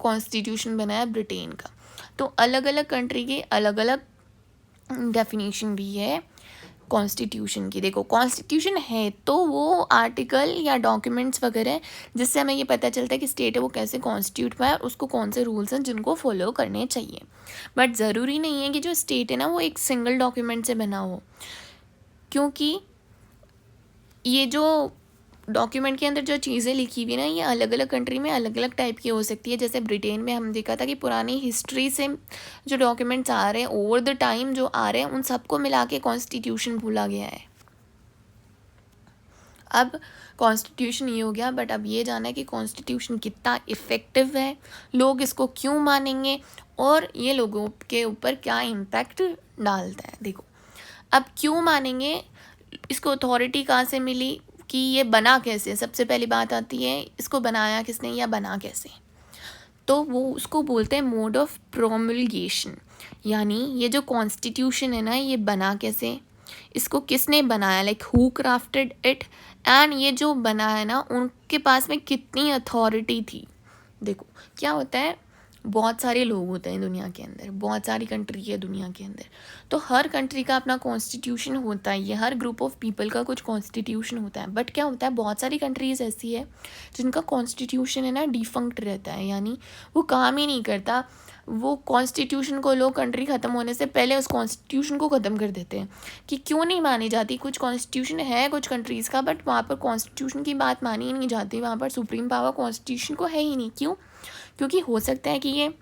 कॉन्स्टिट्यूशन बनाया ब्रिटेन का। तो अलग अलग कंट्री की अलग अलग डेफिनेशन भी है कॉन्स्टिट्यूशन की। देखो कॉन्स्टिट्यूशन है तो वो आर्टिकल या डॉक्यूमेंट्स वगैरह हैं जिससे हमें ये पता चलता है कि स्टेट है वो कैसे कॉन्स्टिट्यूट हुआ है, उसको कौन से रूल्स हैं जिनको फॉलो करने चाहिए। बट ज़रूरी नहीं है कि जो स्टेट है ना वो एक सिंगल डॉक्यूमेंट से बना हो, क्योंकि ये जो डॉक्यूमेंट के अंदर जो चीज़ें लिखी हुई ना ये अलग अलग कंट्री में अलग अलग टाइप की हो सकती है। जैसे ब्रिटेन में हम देखा था कि पुरानी हिस्ट्री से जो डॉक्यूमेंट्स आ रहे हैं ओवर द टाइम जो आ रहे हैं उन सबको मिला के कॉन्स्टिट्यूशन भूला गया है। अब कॉन्स्टिट्यूशन ये हो गया, बट अब ये जाना है कि कॉन्स्टिट्यूशन कितना इफ़ेक्टिव है, लोग इसको क्यों मानेंगे और ये लोगों के ऊपर क्या इम्पैक्ट डालता है। देखो अब क्यों मानेंगे, इसको अथॉरिटी कहाँ से मिली, कि ये बना कैसे। सबसे पहली बात आती है इसको बनाया किसने या बना कैसे, तो वो उसको बोलते हैं मोड ऑफ प्रोमulgation। यानी ये जो कॉन्स्टिट्यूशन है ना ये बना कैसे, इसको किसने बनाया, like who crafted it, and ये जो बना है ना उनके पास में कितनी अथॉरिटी थी। देखो क्या होता है, बहुत सारे लोग होते हैं दुनिया के अंदर, बहुत सारी कंट्री है दुनिया के अंदर, तो हर कंट्री का अपना कॉन्स्टिट्यूशन होता है, ये हर ग्रुप ऑफ पीपल का कुछ कॉन्स्टिट्यूशन होता है। बट क्या होता है बहुत सारी कंट्रीज़ ऐसी है जिनका कॉन्स्टिट्यूशन है ना डिफंक्ट रहता है, यानी वो काम ही नहीं करता। वो कॉन्स्टिट्यूशन को लोग कंट्री ख़त्म होने से पहले उस कॉन्स्टिट्यूशन को ख़त्म कर देते हैं कि क्यों नहीं मानी जाती। कुछ कॉन्स्टिट्यूशन है कुछ कंट्रीज़ का, बट वहाँ पर कॉन्स्टिट्यूशन की बात मानी ही नहीं जाती, वहाँ पर सुप्रीम पावर कॉन्स्टिट्यूशन को है ही नहीं। क्यों? क्योंकि हो सकता है कि ये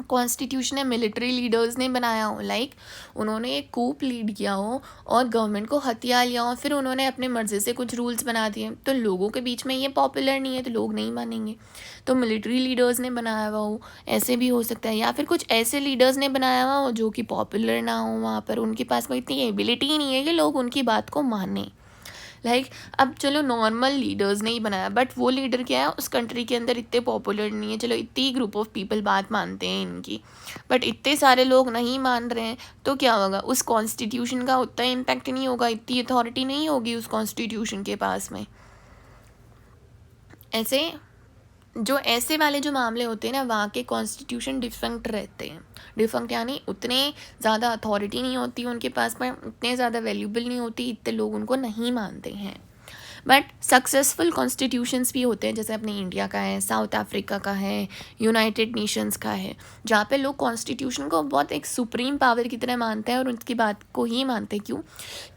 कॉन्स्टिट्यूशन है मिलिट्री लीडर्स ने बनाया हो, लाइक उन्होंने एक कूप लीड किया हो और गवर्नमेंट को हथिया लिया हो, फिर उन्होंने अपने मर्ज़ी से कुछ रूल्स बना दिए, तो लोगों के बीच में ये पॉपुलर नहीं है तो लोग नहीं मानेंगे, तो मिलिट्री लीडर्स ने बनाया हुआ हो, ऐसे भी हो सकता है। या फिर कुछ ऐसे लीडर्स ने बनाया हुआ हो जो कि पॉपुलर ना हो, वहाँ पर उनके पास में इतनी एबिलिटी ही नहीं है कि लोग उनकी बात को माने। लाइक अब चलो नॉर्मल लीडर्स ने ही बनाया, बट वो लीडर क्या है उस कंट्री के अंदर इतने पॉपुलर नहीं है, चलो इतनी ग्रुप ऑफ पीपल बात मानते हैं इनकी, बट इतने सारे लोग नहीं मान रहे हैं, तो क्या होगा उस कॉन्स्टिट्यूशन का उतना इम्पैक्ट नहीं होगा, इतनी अथॉरिटी नहीं होगी उस कॉन्स्टिट्यूशन के पास में। ऐसे वाले जो मामले होते हैं ना वहाँ के कॉन्स्टिट्यूशन डिफंक्ट रहते हैं। डिफंक्ट यानी उतने ज़्यादा अथॉरिटी नहीं होती उनके पास में, उतने ज़्यादा वैल्यूबल नहीं होती, इतने लोग उनको नहीं मानते हैं। बट सक्सेसफुल कॉन्स्टिट्यूशंस भी होते हैं, जैसे अपने इंडिया का है, साउथ अफ्रीका का है, यूनाइटेड नेशंस का है, जहाँ पे लोग कॉन्स्टिट्यूशन को बहुत एक सुप्रीम पावर की तरह मानते हैं और उनकी बात को ही मानते हैं। क्यों?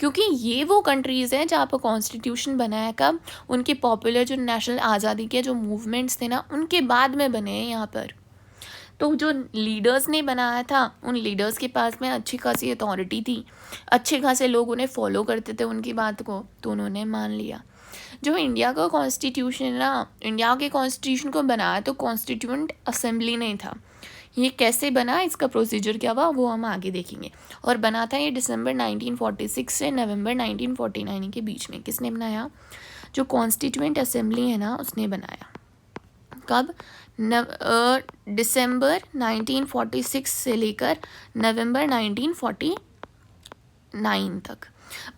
क्योंकि ये वो कंट्रीज़ हैं जहाँ पर कॉन्स्टिट्यूशन बनाया कब, उनके पॉपुलर जो नेशनल आज़ादी के जो मूवमेंट्स थे ना उनके बाद में बने हैं यहाँ पर। तो जो लीडर्स ने बनाया था उन लीडर्स के पास में अच्छी खासी अथॉरिटी थी, अच्छे खासे लोग उन्हें फॉलो करते थे उनकी बात को, तो उन्होंने मान लिया। जो इंडिया का कॉन्स्टिट्यूशन है ना, इंडिया के कॉन्स्टिट्यूशन को बनाया तो कॉन्स्टिट्यूएंट असेंबली ने था, ये कैसे बना, इसका प्रोसीजर क्या हुआ वो हम आगे देखेंगे। और बना था ये दिसंबर 1946 से नवंबर 1949 के बीच में। किसने बनाया? जो कॉन्स्टिट्यूएंट असेंबली है ना उसने बनाया। कब? दिसंबर 1946 से लेकर नवंबर 1949 तक।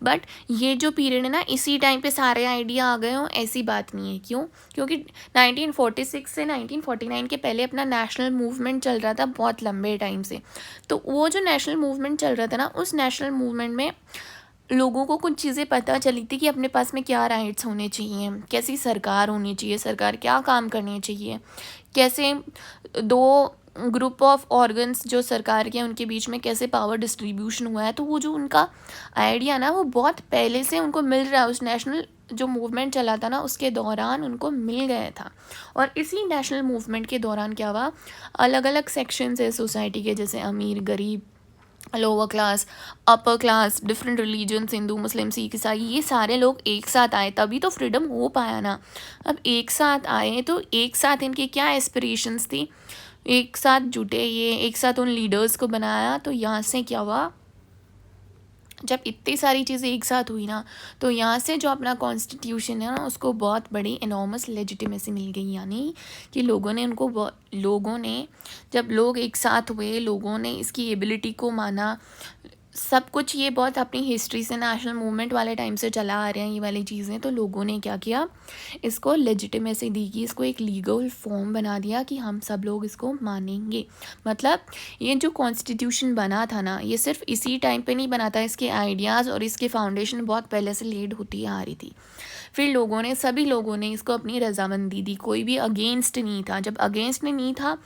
बट ये जो पीरियड है ना, इसी टाइम पे सारे आइडिया आ गए हों ऐसी बात नहीं है। क्यों? क्योंकि 1946 से 1949 के पहले अपना नेशनल मूवमेंट चल रहा था बहुत लंबे टाइम से। तो वो जो नेशनल मूवमेंट चल रहा था ना, उस नेशनल मूवमेंट में लोगों को कुछ चीज़ें पता चली थी कि अपने पास में क्या राइट्स होने चाहिए, कैसी सरकार होनी चाहिए, सरकार क्या काम करनी चाहिए, कैसे दो ग्रुप ऑफ ऑर्गन्स जो सरकार के उनके बीच में कैसे पावर डिस्ट्रीब्यूशन हुआ है। तो वो जो उनका आइडिया ना वो बहुत पहले से उनको मिल रहा है, उस नेशनल जो मूवमेंट चला था ना उसके दौरान उनको मिल गया था। और इसी नेशनल मूवमेंट के दौरान क्या हुआ, अलग अलग सेक्शंस है सोसाइटी के, जैसे अमीर, गरीब, lower class, upper class, different religions, Hindu, Muslim, Sikh, ईसाई, ये सारे लोग एक साथ आए तभी तो फ्रीडम हो पाया ना। अब एक साथ आए तो एक साथ इनकी क्या एस्पिरेशंस थी, एक साथ जुटे, ये एक साथ उन लीडर्स को बनाया। तो यहाँ से क्या हुआ, जब इतनी सारी चीज़ें एक साथ हुई ना, तो यहाँ से जो अपना कॉन्स्टिट्यूशन है ना उसको बहुत बड़ी इनॉर्मस लेजिटिमेसी मिल गई। यानी कि लोगों ने जब लोग एक साथ हुए, लोगों ने इसकी एबिलिटी को माना, सब कुछ ये बहुत अपनी हिस्ट्री से, नेशनल मूवमेंट वाले टाइम से चला आ रहे हैं ये वाली चीज़ें। तो लोगों ने क्या किया, इसको लेजिटिमेसी दी कि इसको एक लीगल फॉर्म बना दिया कि हम सब लोग इसको मानेंगे। मतलब ये जो कॉन्स्टिट्यूशन बना था ना, ये सिर्फ इसी टाइम पे नहीं बना था, इसके आइडियाज़ और इसके फाउंडेशन बहुत पहले से लेड होती आ रही थी। फिर सभी लोगों ने इसको अपनी रजामंदी दी, कोई भी अगेंस्ट नहीं था। जब अगेंस्ट नहीं था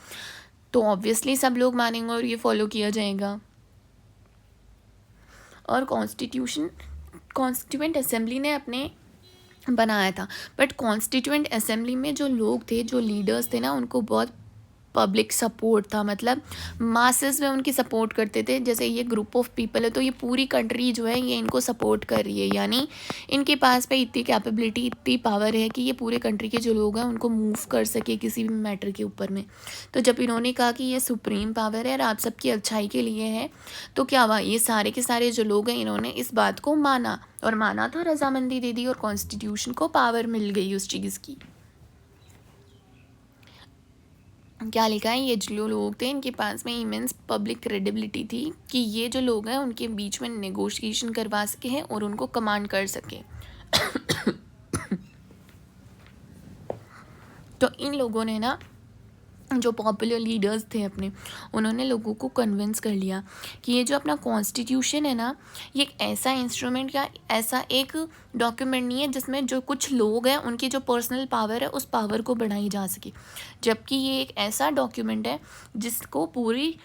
तो ऑब्वियसली सब लोग मानेंगे और ये फॉलो किया जाएगा। और कॉन्स्टिट्यूएंट असेंबली ने अपने बनाया था। बट कॉन्स्टिट्यूएंट असेंबली में जो लोग थे, जो लीडर्स थे ना, उनको बहुत पब्लिक सपोर्ट था। मतलब मासेस में उनकी सपोर्ट करते थे। जैसे ये ग्रुप ऑफ पीपल है तो ये पूरी कंट्री जो है ये इनको सपोर्ट कर रही है, यानी इनके पास पे इतनी कैपेबिलिटी, इतनी पावर है कि ये पूरे कंट्री के जो लोग हैं उनको मूव कर सके किसी भी मैटर के ऊपर में। तो जब इन्होंने कहा कि ये सुप्रीम पावर है और आप सबकी अच्छाई के लिए है, तो क्या हुआ, ये सारे के सारे जो लोग हैं इन्होंने इस बात को माना, और माना तो रजामंदी दे दी और कॉन्स्टिट्यूशन को पावर मिल गई उस चीज़ की। क्या लिखा है, ये जो लोग थे इनके पास में इमेंस पब्लिक क्रेडिबिलिटी थी कि ये जो लोग हैं उनके बीच में नेगोशिएशन करवा सके हैं और उनको कमांड कर सके। तो इन लोगों ने ना, जो पॉपुलर लीडर्स थे अपने, उन्होंने लोगों को कन्विंस कर लिया कि ये जो अपना कॉन्स्टिट्यूशन है ना, ये एक ऐसा इंस्ट्रूमेंट या ऐसा एक डॉक्यूमेंट नहीं है जिसमें जो कुछ लोग हैं उनकी जो पर्सनल पावर है उस पावर को बढ़ाई जा सके, जबकि ये एक ऐसा डॉक्यूमेंट है जिसको पूरी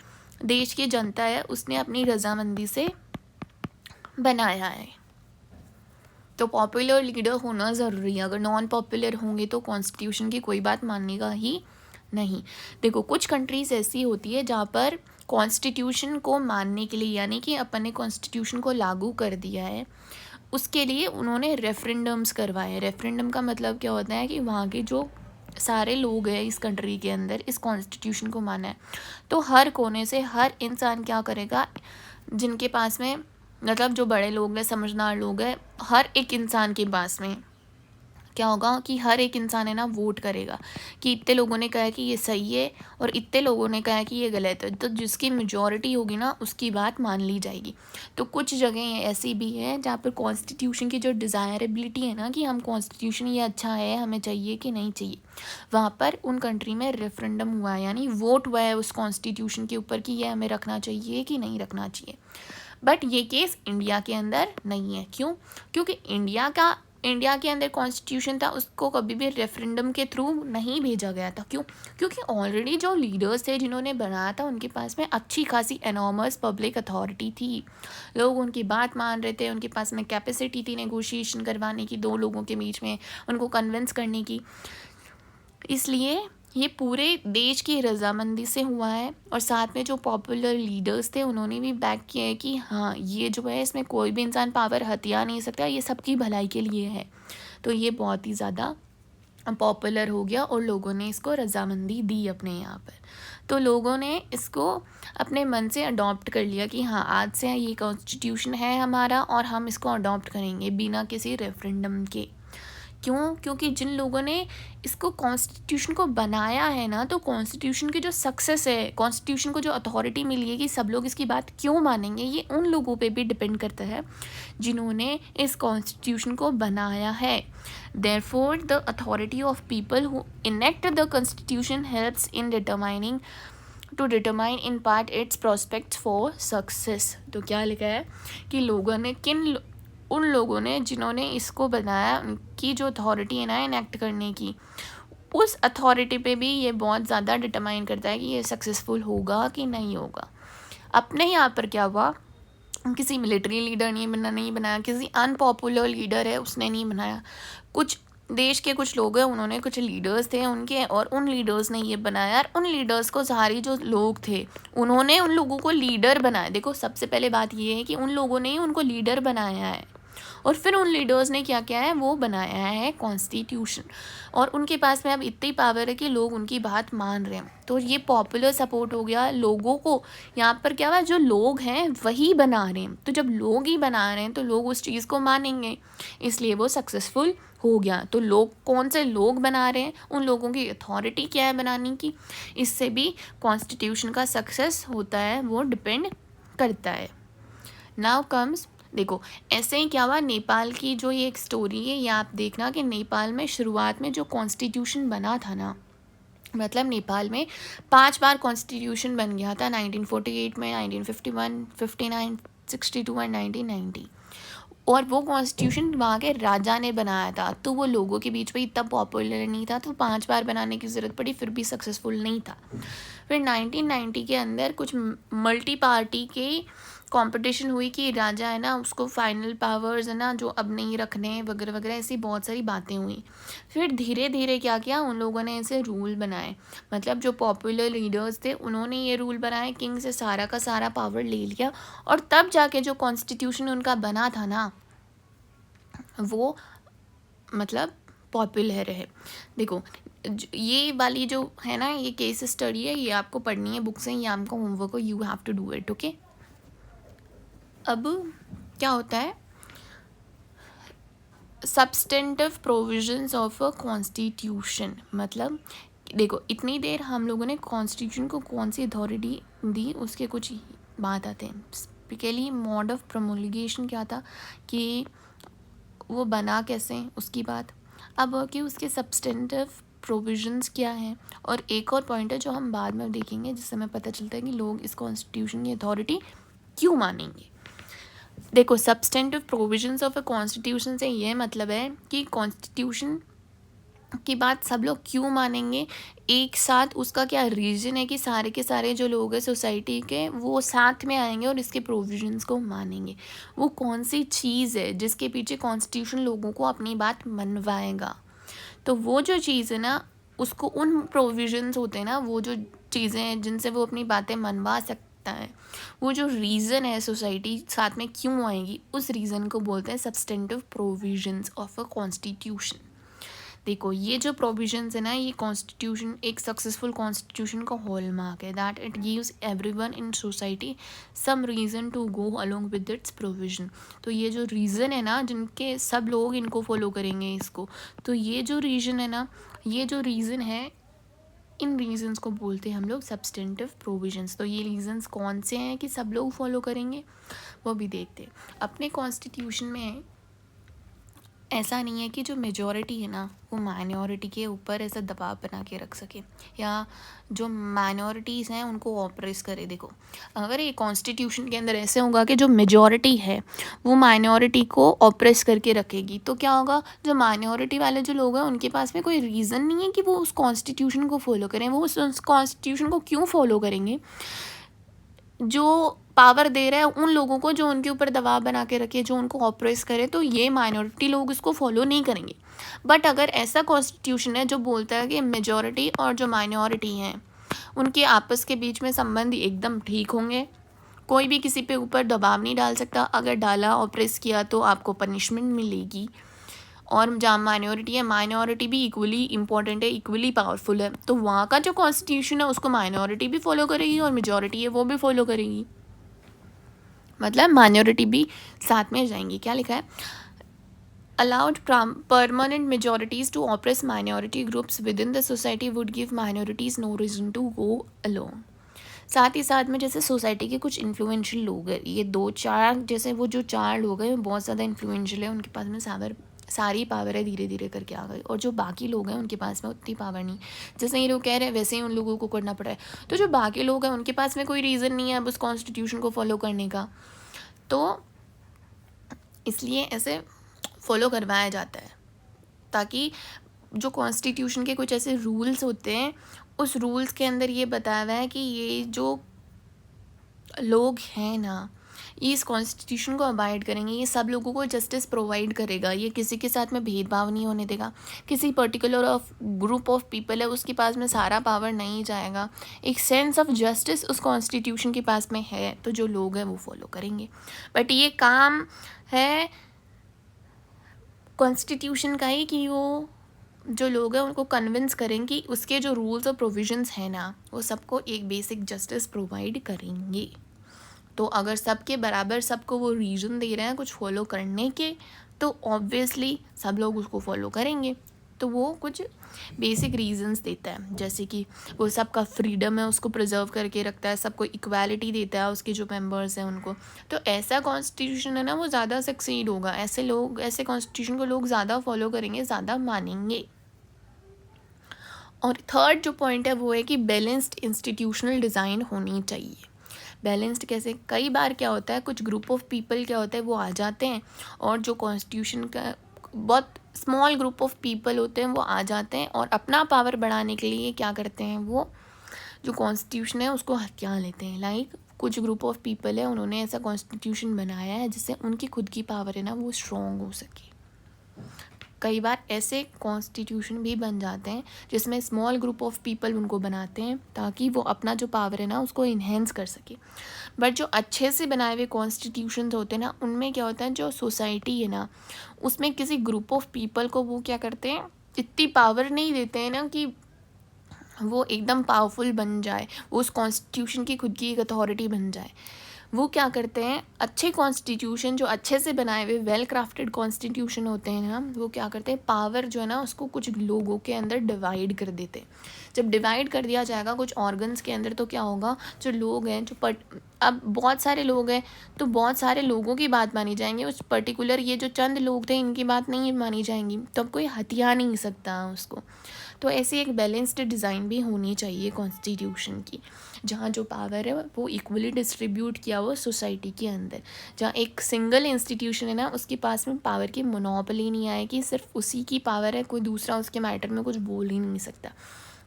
देश की जनता है उसने अपनी रजामंदी से बनाया है। तो पॉपुलर लीडर होना ज़रूरी है, अगर नॉन पॉपुलर होंगे तो कॉन्स्टिट्यूशन की कोई बात मानने का ही नहीं। देखो कुछ कंट्रीज़ ऐसी होती है जहाँ पर कॉन्स्टिट्यूशन को मानने के लिए, यानी कि अपन ने कॉन्स्टिट्यूशन को लागू कर दिया है, उसके लिए उन्होंने रेफरेंडम्स करवाए। रेफरेंडम का मतलब क्या होता है कि वहाँ के जो सारे लोग हैं इस कंट्री के अंदर इस कॉन्स्टिट्यूशन को माना है, तो हर कोने से हर इंसान क्या करेगा, जिनके पास में मतलब जो बड़े लोग हैं, समझदार लोग हैं, हर एक इंसान के पास में क्या होगा कि हर एक इंसान है ना वोट करेगा कि इतने लोगों ने कहा कि ये सही है और इतने लोगों ने कहा कि ये गलत है, तो जिसकी मेजॉरिटी होगी ना उसकी बात मान ली जाएगी। तो कुछ जगह ऐसी भी है जहाँ पर कॉन्स्टिट्यूशन की जो डिज़ायरेबिलिटी है ना कि हम कॉन्स्टिट्यूशन ये अच्छा है, हमें चाहिए कि नहीं चाहिए, वहाँ पर उन कंट्री में रेफरेंडम हुआ है, यानी वोट हुआ है उस कॉन्स्टिट्यूशन के ऊपर कि ये हमें रखना चाहिए कि नहीं रखना चाहिए। बट ये केस इंडिया के अंदर नहीं है। क्यों? क्योंकि इंडिया के अंदर कॉन्स्टिट्यूशन था, उसको कभी भी रेफरेंडम के थ्रू नहीं भेजा गया था। क्यों? क्योंकि ऑलरेडी जो लीडर्स थे जिन्होंने बनाया था उनके पास में अच्छी खासी एनॉर्मस पब्लिक अथॉरिटी थी, लोग उनकी बात मान रहे थे, उनके पास में कैपेसिटी थी नेगोशिएशन करवाने की, दो लोगों के बीच में उनको कन्विंस करने की। इसलिए ये पूरे देश की रजामंदी से हुआ है, और साथ में जो पॉपुलर लीडर्स थे उन्होंने भी बैक किया है कि हाँ ये जो है इसमें कोई भी इंसान पावर हथिया नहीं सकता, ये सबकी भलाई के लिए है। तो ये बहुत ही ज़्यादा पॉपुलर हो गया और लोगों ने इसको रजामंदी दी अपने यहाँ पर। तो लोगों ने इसको अपने मन से अडॉप्ट कर लिया कि हाँ आज से ये कॉन्स्टिट्यूशन है हमारा और हम इसको अडॉप्ट करेंगे बिना किसी रेफरेंडम के। क्यों? क्योंकि जिन लोगों ने इसको कॉन्स्टिट्यूशन को बनाया है ना, तो कॉन्स्टिट्यूशन की जो सक्सेस है, कॉन्स्टिट्यूशन को जो अथॉरिटी मिली है कि सब लोग इसकी बात क्यों मानेंगे, ये उन लोगों पे भी डिपेंड करता है जिन्होंने इस कॉन्स्टिट्यूशन को बनाया है। Therefore the authority of people who enact the constitution helps in determine in part it's prospects for success. तो क्या लिखा है कि लोगों ने उन लोगों ने जिन्होंने इसको बनाया, उनकी जो अथॉरिटी है ना इनेक्ट करने की, उस अथॉरिटी पे भी ये बहुत ज़्यादा डिटरमाइन करता है कि ये सक्सेसफुल होगा कि नहीं होगा। अपने यहाँ पर क्या हुआ, किसी मिलिट्री लीडर नहीं बनाया, किसी अनपॉपुलर लीडर है उसने नहीं बनाया, कुछ देश के कुछ लोग हैं उन्होंने, कुछ लीडर्स थे उनके, और उन लीडर्स ने ये बनाया। और उन लीडर्स को सारी जो लोग थे उन्होंने उन लोगों को लीडर बनाया। देखो सबसे पहले बात ये है कि उन लोगों ने ही उनको लीडर बनाया है, और फिर उन लीडर्स ने क्या किया है, वो बनाया है कॉन्स्टिट्यूशन। और उनके पास में अब इतनी पावर है कि लोग उनकी बात मान रहे हैं। तो ये पॉपुलर सपोर्ट हो गया लोगों को। यहाँ पर क्या हुआ, जो लोग हैं वही बना रहे हैं, तो जब लोग ही बना रहे हैं तो लोग उस चीज़ को मानेंगे, इसलिए वो सक्सेसफुल हो गया। तो लोग कौन से लोग बना रहे हैं, उन लोगों की अथॉरिटी क्या है बनाने की, इससे भी कॉन्स्टिट्यूशन का सक्सेस होता है, वो डिपेंड करता है। नाउ कम्स, देखो ऐसे ही क्या हुआ, नेपाल की जो ये एक स्टोरी है, ये आप देखना कि नेपाल में शुरुआत में जो कॉन्स्टिट्यूशन बना था ना, मतलब नेपाल में 5 बार कॉन्स्टिट्यूशन बन गया था, 1948 में, 1951, 59, 62 और 1990। और वो कॉन्स्टिट्यूशन वहाँ के राजा ने बनाया था, तो वो लोगों के बीच में इतना पॉपुलर नहीं था, तो 5 बार बनाने की ज़रूरत पड़ी, फिर भी सक्सेसफुल नहीं था। फिर 1990 के अंदर कुछ मल्टी पार्टी के कंपटीशन हुई कि राजा है ना उसको फाइनल पावर्स है ना जो अब नहीं रखने वगैरह वगैरह, ऐसी बहुत सारी बातें हुई। फिर धीरे धीरे क्या किया, उन लोगों ने ऐसे रूल बनाए, मतलब जो पॉपुलर लीडर्स थे उन्होंने ये रूल बनाए, किंग से सारा का सारा पावर ले लिया, और तब जाके जो कॉन्स्टिट्यूशन उनका बना था ना वो मतलब पॉपुलर है। देखो ये वाली जो है ना, ये केस स्टडी है, ये आपको पढ़नी है बुक से, ये आपका होमवर्क हो, you have to do it, okay. अब क्या होता है, substantive provisions of a constitution, मतलब देखो इतनी देर हम लोगों ने कॉन्स्टिट्यूशन को कौन सी अथॉरिटी दी, उसके कुछ बात आते हैं। स्पेशली मोड ऑफ प्रोमोलिगेशन क्या था, कि वो बना कैसे, उसकी बात। अब कि उसके सब्सटेंटिव प्रोविजंस क्या हैं, और एक और पॉइंट है जो हम बाद में देखेंगे, जिससे हमें पता चलता है कि लोग इस कॉन्स्टिट्यूशन की अथॉरिटी क्यों मानेंगे। देखो substantive provisions of a constitution से ये मतलब है कि कॉन्स्टिट्यूशन की बात सब लोग क्यों मानेंगे, एक साथ उसका क्या रीज़न है कि सारे के सारे जो लोग हैं सोसाइटी के वो साथ में आएंगे और इसके प्रोविजंस को मानेंगे। वो कौन सी चीज़ है जिसके पीछे कॉन्स्टिट्यूशन लोगों को अपनी बात मनवाएगा, तो वो जो चीज़ है ना उसको, उन प्रोविजंस होते हैं ना, वो जो चीज़ें हैं जिनसे वो अपनी बातें मनवा सकता है, वो जो रीज़न है सोसाइटी साथ में क्यों आएगी, उस रीज़न को बोलते हैं substantive provisions of a constitution. देखो ये जो प्रोविजंस है ना, ये कॉन्स्टिट्यूशन, एक सक्सेसफुल कॉन्स्टिट्यूशन का हॉलमार्क है, that it gives everyone in society some reason to go along with its provision. तो ये जो रीज़न है ना, जिनके सब लोग इनको फॉलो करेंगे इसको, तो ये जो रीज़न है ना, ये जो रीज़न है, इन रीजंस को बोलते हैं हम लोग सब्सटेंटिव प्रोविजंस। तो ये रीजंस कौन से हैं कि सब लोग फॉलो करेंगे, वो भी देखते हैं। अपने कॉन्स्टिट्यूशन में ऐसा नहीं है कि जो मेजॉरिटी है ना वो माइनॉरिटी के ऊपर ऐसा दबाव बना के रख सके, या जो माइनॉरिटीज़ हैं उनको ऑप्रेस करे। देखो अगर ये कॉन्स्टिट्यूशन के अंदर ऐसे होगा कि जो मेजॉरिटी है वो माइनॉरिटी को ऑप्रेस करके रखेगी, तो क्या होगा, जो माइनॉरिटी वाले जो लोग हैं उनके पास में कोई रीज़न नहीं है कि वो उस कॉन्स्टिट्यूशन को फॉलो करें। वो उस कॉन्स्टिट्यूशन को क्यों फॉलो करेंगे, जो पावर दे रहा है उन लोगों को जो उनके ऊपर दबाव बना के रखे, जो उनको ऑप्रेस करे, तो ये माइनॉरिटी लोग इसको फॉलो नहीं करेंगे। बट अगर ऐसा कॉन्स्टिट्यूशन है जो बोलता है कि मेजॉरिटी और जो माइनॉरिटी हैं उनके आपस के बीच में संबंध एकदम ठीक होंगे, कोई भी किसी पे ऊपर दबाव नहीं डाल सकता, अगर डाला ऑप्रेस किया तो आपको पनिशमेंट मिलेगी, और जहाँ माइनॉरिटी है, माइनॉरिटी भी इक्वली इंपॉर्टेंट है, इक्वली पावरफुल है, तो वहाँ का जो कॉन्स्टिट्यूशन है उसको माइनॉरिटी भी फॉलो करेगी और मेजॉरिटी है वो भी फॉलो करेगी, मतलब माइनॉरिटी भी साथ में जाएंगी। क्या लिखा है, allowed permanent majorities to oppress minority groups within the society would give minorities no reason to go alone। साथ ही साथ में जैसे सोसाइटी के कुछ इन्फ्लुएंशियल लोग हैं, ये 2-4 जैसे वो जो 4 लोग हैं वो बहुत ज़्यादा इन्फ्लुएंशियल है, उनके पास में सारी पावर है, धीरे धीरे करके आ गई, और जो बाकी लोग हैं उनके पास में उतनी पावर नहीं, जैसे ये लोग कह रहे हैं वैसे ही उन लोगों को करना पड़ रहा है। तो जो बाकी लोग हैं उनके पास में कोई रीज़न नहीं है अब उस कॉन्स्टिट्यूशन को फॉलो करने का, तो इसलिए ऐसे फॉलो करवाया जाता है, ताकि जो कॉन्स्टिट्यूशन के कुछ ऐसे रूल्स होते हैं उस रूल्स के अंदर ये बताया हुआ है कि ये जो लोग हैं ना, ये इस कॉन्स्टिट्यूशन को अबाइड करेंगे, ये सब लोगों को जस्टिस प्रोवाइड करेगा, ये किसी के साथ में भेदभाव नहीं होने देगा, किसी पर्टिकुलर ग्रुप ऑफ पीपल है उसके पास में सारा पावर नहीं जाएगा, एक सेंस ऑफ जस्टिस उस कॉन्स्टिट्यूशन के पास में है, तो जो लोग हैं वो फॉलो करेंगे। बट ये काम है कॉन्स्टिट्यूशन का ही कि वो जो लोग हैं उनको कन्विंस करें कि उसके जो रूल्स और प्रोविजंस हैं ना वो सबको एक बेसिक जस्टिस प्रोवाइड करेंगे। तो अगर सबके बराबर सबको वो रीज़न दे रहे हैं कुछ फॉलो करने के, तो ऑब्वियसली सब लोग उसको फॉलो करेंगे। तो वो कुछ बेसिक रीजंस देता है, जैसे कि वो सबका फ्रीडम है उसको प्रिजर्व करके रखता है, सबको इक्वालिटी देता है उसके जो मेंबर्स हैं उनको। तो ऐसा कॉन्स्टिट्यूशन है ना वो ज़्यादा सक्सीड होगा, ऐसे कॉन्स्टिट्यूशन को लोग ज़्यादा फॉलो करेंगे, ज़्यादा मानेंगे। और थर्ड जो पॉइंट है वो है कि बैलेंस्ड इंस्टीट्यूशनल डिज़ाइन होनी चाहिए। बैलेंस्ड कैसे, कई बार क्या होता है कुछ ग्रुप ऑफ पीपल क्या होता है वो आ जाते हैं और जो कॉन्स्टिट्यूशन का बहुत स्मॉल ग्रुप ऑफ पीपल होते हैं वो आ जाते हैं और अपना पावर बढ़ाने के लिए क्या करते हैं, वो जो कॉन्स्टिट्यूशन है उसको हथिया लेते हैं। लाइक कुछ ग्रुप ऑफ पीपल है उन्होंने ऐसा कॉन्स्टिट्यूशन बनाया है जिससे उनकी खुद की पावर है ना वो स्ट्रॉन्ग हो सके। कई बार ऐसे कॉन्स्टिट्यूशन भी बन जाते हैं जिसमें स्मॉल ग्रुप ऑफ पीपल उनको बनाते हैं ताकि वो अपना जो पावर है ना उसको इन्हेंस कर सके। बट जो अच्छे से बनाए हुए कॉन्स्टिट्यूशंस होते हैं ना उनमें क्या होता है, जो सोसाइटी है ना उसमें किसी ग्रुप ऑफ पीपल को वो क्या करते हैं, इतनी पावर नहीं देते हैं ना कि वो एकदम पावरफुल बन जाए, वो उस कॉन्स्टिट्यूशन की खुद की एक अथॉरिटी बन जाए। वो क्या करते हैं, अच्छे कॉन्स्टिट्यूशन जो अच्छे से बनाए हुए वेल क्राफ्टेड कॉन्स्टिट्यूशन होते हैं ना, वो क्या करते हैं पावर जो है ना उसको कुछ लोगों के अंदर डिवाइड कर देते हैं। जब डिवाइड कर दिया जाएगा कुछ ऑर्गन्स के अंदर तो क्या होगा, जो लोग हैं अब बहुत सारे लोग हैं तो बहुत सारे लोगों की बात मानी जाएंगी, उस पर्टिकुलर ये जो चंद लोग थे इनकी बात नहीं मानी जाएंगी, तो अब कोई हथिया नहीं सकता उसको। तो ऐसी एक बैलेंस्ड डिज़ाइन भी होनी चाहिए कॉन्स्टिट्यूशन की, जहाँ जो पावर है वो इक्वली डिस्ट्रीब्यूट किया हुआ सोसाइटी के अंदर, जहाँ एक सिंगल इंस्टीट्यूशन है ना उसके पास में पावर की मोनोपोली नहीं आए कि सिर्फ उसी की पावर है, कोई दूसरा उसके मैटर में कुछ बोल ही नहीं सकता।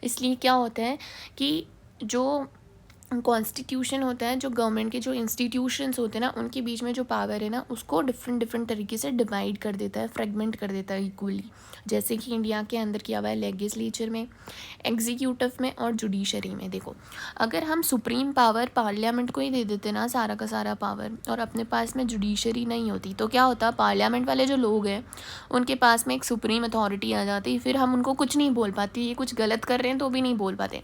इसलिए क्या होता है कि जो कॉन्स्टिट्यूशन होता है, जो गवर्नमेंट के जो इंस्टीट्यूशंस होते हैं ना उनके बीच में जो पावर है ना उसको डिफरेंट तरीके से डिवाइड कर देता है, फ्रेगमेंट कर देता है इक्वली। जैसे कि इंडिया के अंदर किया हुआ है लेजिस्लेचर में, एग्जीक्यूटिव में और जुडिशरी में। देखो अगर हम सुप्रीम पावर पार्लियामेंट को ही दे देते ना सारा का सारा पावर, और अपने पास में जुडिशरी नहीं होती, तो क्या होता, पार्लियामेंट वाले जो लोग हैं उनके पास में एक सुप्रीम अथॉरिटी आ जाती, फिर हम उनको कुछ नहीं बोल पाते, ये कुछ गलत कर रहे हैं तो भी नहीं बोल पाते।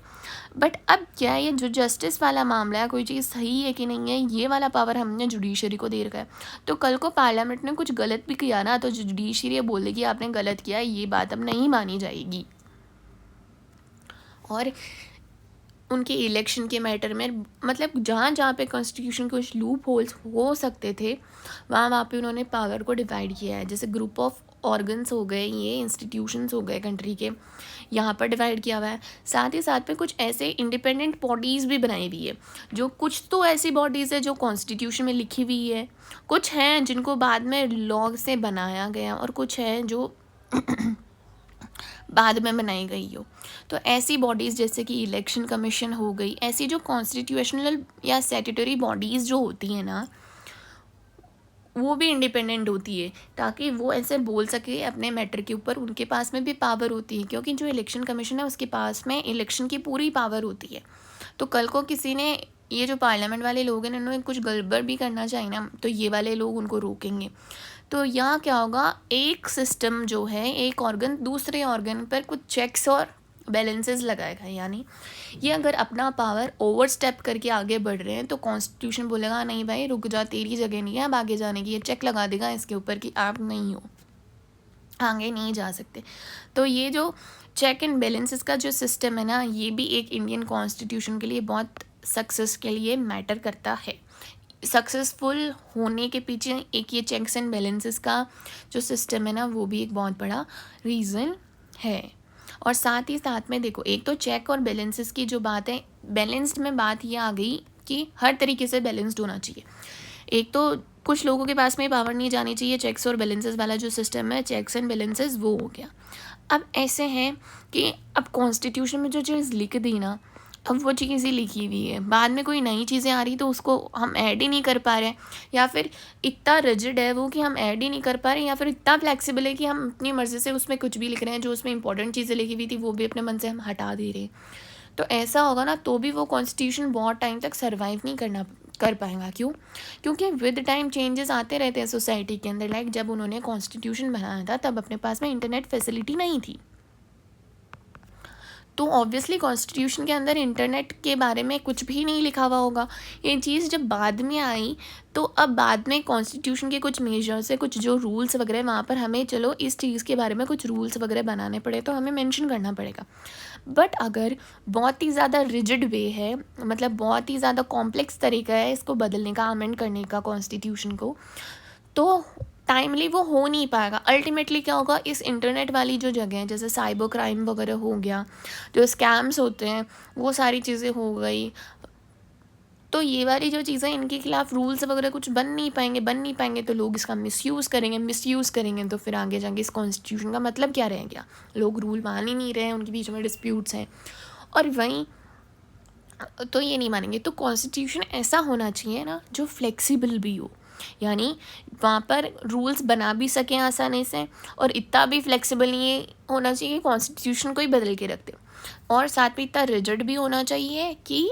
बट अब क्या है, ये जो जस्टिस वाला मामला है, कोई चीज़ सही है कि नहीं है, ये वाला पावर हमने जुडिशरी को दे रखा है। तो कल को पार्लियामेंट ने कुछ गलत भी किया ना तो जुडिशरी ये बोलेगी आपने गलत किया, ये बात अब नहीं मानी जाएगी। और उनके इलेक्शन के मैटर में, मतलब जहाँ जहाँ पे कॉन्स्टिट्यूशन के कुछ लूप होल्स हो सकते थे वहाँ पे उन्होंने पावर को डिवाइड किया है। जैसे ग्रुप ऑफ ऑर्गन्स हो गए, ये इंस्टीट्यूशंस हो गए कंट्री के, यहाँ पर डिवाइड किया हुआ है। साथ ही साथ में कुछ ऐसे इंडिपेंडेंट बॉडीज़ भी बनाई हुई है, जो कुछ तो ऐसी बॉडीज़ है जो कॉन्स्टिट्यूशन में लिखी हुई है, कुछ हैं जिनको बाद में लॉ से बनाया गया और कुछ है जो बाद में बनाई गई हो। तो ऐसी बॉडीज़ जैसे कि इलेक्शन कमीशन हो गई, ऐसी जो कॉन्स्टिट्यूशनल या स्टैट्यूटरी बॉडीज़ जो होती हैं ना वो भी इंडिपेंडेंट होती है, ताकि वो ऐसे बोल सके अपने मैटर के ऊपर, उनके पास में भी पावर होती है, क्योंकि जो इलेक्शन कमीशन है उसके पास में इलेक्शन की पूरी पावर होती है। तो कल को किसी ने ये जो पार्लियामेंट वाले लोग हैं इन्होंने कुछ गड़बड़ भी करना चाहिए ना, तो ये वाले लोग उनको रोकेंगे। तो यहाँ क्या होगा, एक सिस्टम जो है, एक ऑर्गन दूसरे ऑर्गन पर कुछ चेक्स और बैलेंसेस लगाएगा। यानी ये अगर अपना पावर ओवर स्टेप करके आगे बढ़ रहे हैं तो कॉन्स्टिट्यूशन बोलेगा नहीं भाई रुक जा, तेरी जगह नहीं है अब आगे जाने की, ये चेक लगा देगा इसके ऊपर कि आप नहीं हो, आगे नहीं जा सकते। तो ये जो चेक एंड बैलेंसेस का जो सिस्टम है ना, ये भी एक इंडियन कॉन्स्टिट्यूशन के लिए बहुत सक्सेस के लिए मैटर करता है। सक्सेसफुल होने के पीछे एक ये चेक्स एंड बैलेंसेस का जो सिस्टम है ना, वो भी एक बहुत बड़ा रीज़न है। और साथ ही साथ में देखो, एक तो चेक और बैलेंसेस की जो बात है, बैलेंस्ड में बात ये आ गई कि हर तरीके से बैलेंस्ड होना चाहिए। एक तो कुछ लोगों के पास में पावर नहीं जानी चाहिए, चेक्स और बैलेंसेस वाला जो सिस्टम है, चेक्स एंड बैलेंसेस वो हो गया। अब ऐसे हैं कि अब कॉन्स्टिट्यूशन में जो चीज़ लिख दी ना, अब वो चीज़ ही लिखी हुई है, बाद में कोई नई चीज़ें आ रही तो उसको हम ऐड ही नहीं कर पा रहे हैं, या फिर इतना रिजिड है वो कि हम ऐड ही नहीं कर पा रहे हैं, या फिर इतना फ्लेक्सिबल है कि हम अपनी मर्ज़ी से उसमें कुछ भी लिख रहे हैं, जो उसमें इंपॉर्टेंट चीज़ें लिखी हुई थी वो भी अपने मन से हम हटा दे रहे हैं। तो ऐसा होगा ना तो भी वो कॉन्स्टिट्यूशन बहुत टाइम तक सर्वाइव नहीं कर पाएगा। क्यों? क्योंकि विद टाइम चेंजेस आते रहते हैं सोसाइटी के अंदर। लाइक जब उन्होंने कॉन्स्टिट्यूशन बनाया था तब अपने पास में इंटरनेट फैसिलिटी नहीं थी, तो ऑब्वियसली कॉन्स्टिट्यूशन के अंदर इंटरनेट के बारे में कुछ भी नहीं लिखा हुआ होगा। ये चीज़ जब बाद में आई तो अब बाद में कॉन्स्टिट्यूशन के कुछ मेजर्स है, कुछ जो रूल्स वगैरह वहाँ पर हमें चलो इस चीज़ के बारे में कुछ रूल्स वगैरह बनाने पड़े तो हमें मेंशन करना पड़ेगा। बट अगर बहुत ही ज़्यादा रिजिड वे है, मतलब बहुत ही ज़्यादा कॉम्प्लेक्स तरीका है इसको बदलने का, अमेंड करने का कॉन्स्टिट्यूशन को, तो टाइमली वो हो नहीं पाएगा। अल्टीमेटली क्या होगा, इस इंटरनेट वाली जो जगह है, जैसे साइबर क्राइम वगैरह हो गया, जो स्कैम्स होते हैं वो सारी चीज़ें हो गई, तो ये वाली जो चीज़ें इनके खिलाफ रूल्स वगैरह कुछ बन नहीं पाएंगे तो लोग इसका मिसयूज़ करेंगे तो फिर आगे जाके इस कॉन्स्टिट्यूशन का मतलब क्या रह गया। लोग रूल मान ही नहीं रहे हैं, उनके बीच में डिस्प्यूट्स हैं, और वहीं तो ये नहीं मानेंगे। तो कॉन्स्टिट्यूशन ऐसा होना चाहिए ना जो फ्लेक्सिबल भी हो, यानी वहाँ पर रूल्स बना भी सकें आसानी से, और इतना भी फ्लेक्सिबल नहीं होना चाहिए कि कॉन्स्टिट्यूशन को ही बदल के रख दे, और साथ में इतना रिजिड भी होना चाहिए कि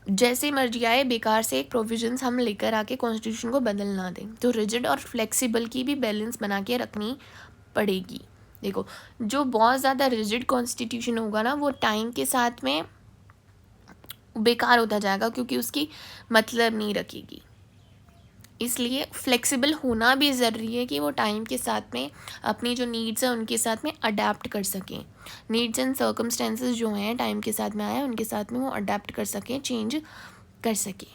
जैसे मर्जी आए बेकार से एक प्रोविजंस हम लेकर आके कॉन्स्टिट्यूशन को बदल ना दें। तो रिजिड और फ्लेक्सिबल की भी बैलेंस बना के रखनी पड़ेगी। देखो, जो बहुत ज़्यादा रिजिड कॉन्स्टिट्यूशन होगा ना वो टाइम के साथ में बेकार होता जाएगा, क्योंकि उसकी मतलब नहीं रखेगी। इसलिए फ्लेक्सिबल होना भी ज़रूरी है कि वो टाइम के साथ में अपनी जो नीड्स हैं उनके साथ में अडेप्ट कर सकें। नीड्स एंड सर्कमस्टेंसेस जो हैं टाइम के साथ में आए उनके साथ में वो अडेप्ट कर सकें, चेंज कर सकें।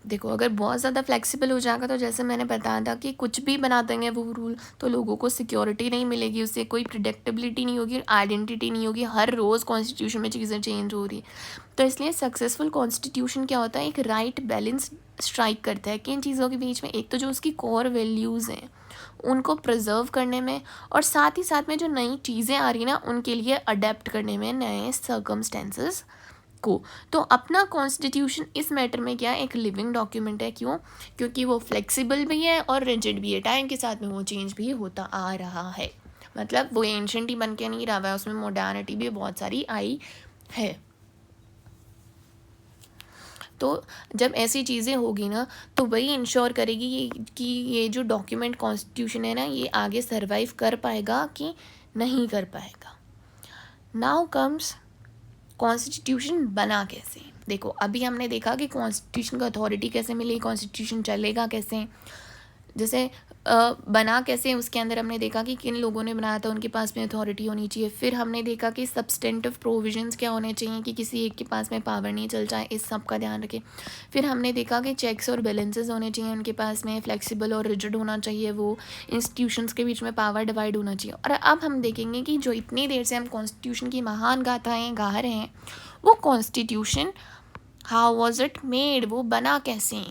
देखो, अगर बहुत ज़्यादा फ्लेक्सिबल हो जाएगा तो जैसे मैंने बताया था कि कुछ भी बना देंगे वो रूल, तो लोगों को सिक्योरिटी नहीं मिलेगी, उससे कोई प्रिडिक्टेबिलिटी नहीं होगी, आइडेंटिटी नहीं होगी, हर रोज़ कॉन्स्टिट्यूशन में चीज़ें चेंज हो रही। तो इसलिए सक्सेसफुल कॉन्स्टिट्यूशन क्या होता है, एक राइट बैलेंस स्ट्राइक करता है कि इन चीज़ों के बीच में एक तो जो उसकी कोर वैल्यूज़ हैं उनको प्रिजर्व करने में, और साथ ही साथ में जो नई चीज़ें आ रही ना उनके लिए अडेप्ट करने में, नए सर्कमस्टेंसेस को। तो अपना कॉन्स्टिट्यूशन इस मैटर में क्या एक लिविंग डॉक्यूमेंट है। क्यों? क्योंकि वो फ्लेक्सिबल भी है और रिजिड भी है, टाइम के साथ में वो चेंज भी होता आ रहा है, मतलब वो एंशंट ही बन के नहीं रहा है, उसमें मॉडर्निटी भी बहुत सारी आई है। तो जब ऐसी चीज़ें होगी ना तो वही इंश्योर करेगी कि ये जो डॉक्यूमेंट कॉन्स्टिट्यूशन है ना ये आगे सर्वाइव कर पाएगा कि नहीं कर पाएगा। नाउ कम्स कॉन्स्टिट्यूशन बना कैसे। देखो, अभी हमने देखा कि कॉन्स्टिट्यूशन को अथॉरिटी कैसे मिली, कॉन्स्टिट्यूशन चलेगा कैसे, जैसे बना कैसे, उसके अंदर हमने देखा कि किन लोगों ने बनाया था, उनके पास में अथॉरिटी होनी चाहिए। फिर हमने देखा कि सब्सटेंटिव प्रोविजंस क्या होने चाहिए कि किसी एक के पास में पावर नहीं चल जाए, इस सब का ध्यान रखें। फिर हमने देखा कि चेक्स और बैलेंसेस होने चाहिए उनके पास में, फ्लेक्सिबल और रिजिड होना चाहिए, वो इंस्टीट्यूशंस के बीच में पावर डिवाइड होना चाहिए। और अब हम देखेंगे कि जो इतनी देर से हम कॉन्स्टिट्यूशन की महान गाथाएँ गा रहे हैं, वो constitution how was it made, वो बना कैसे।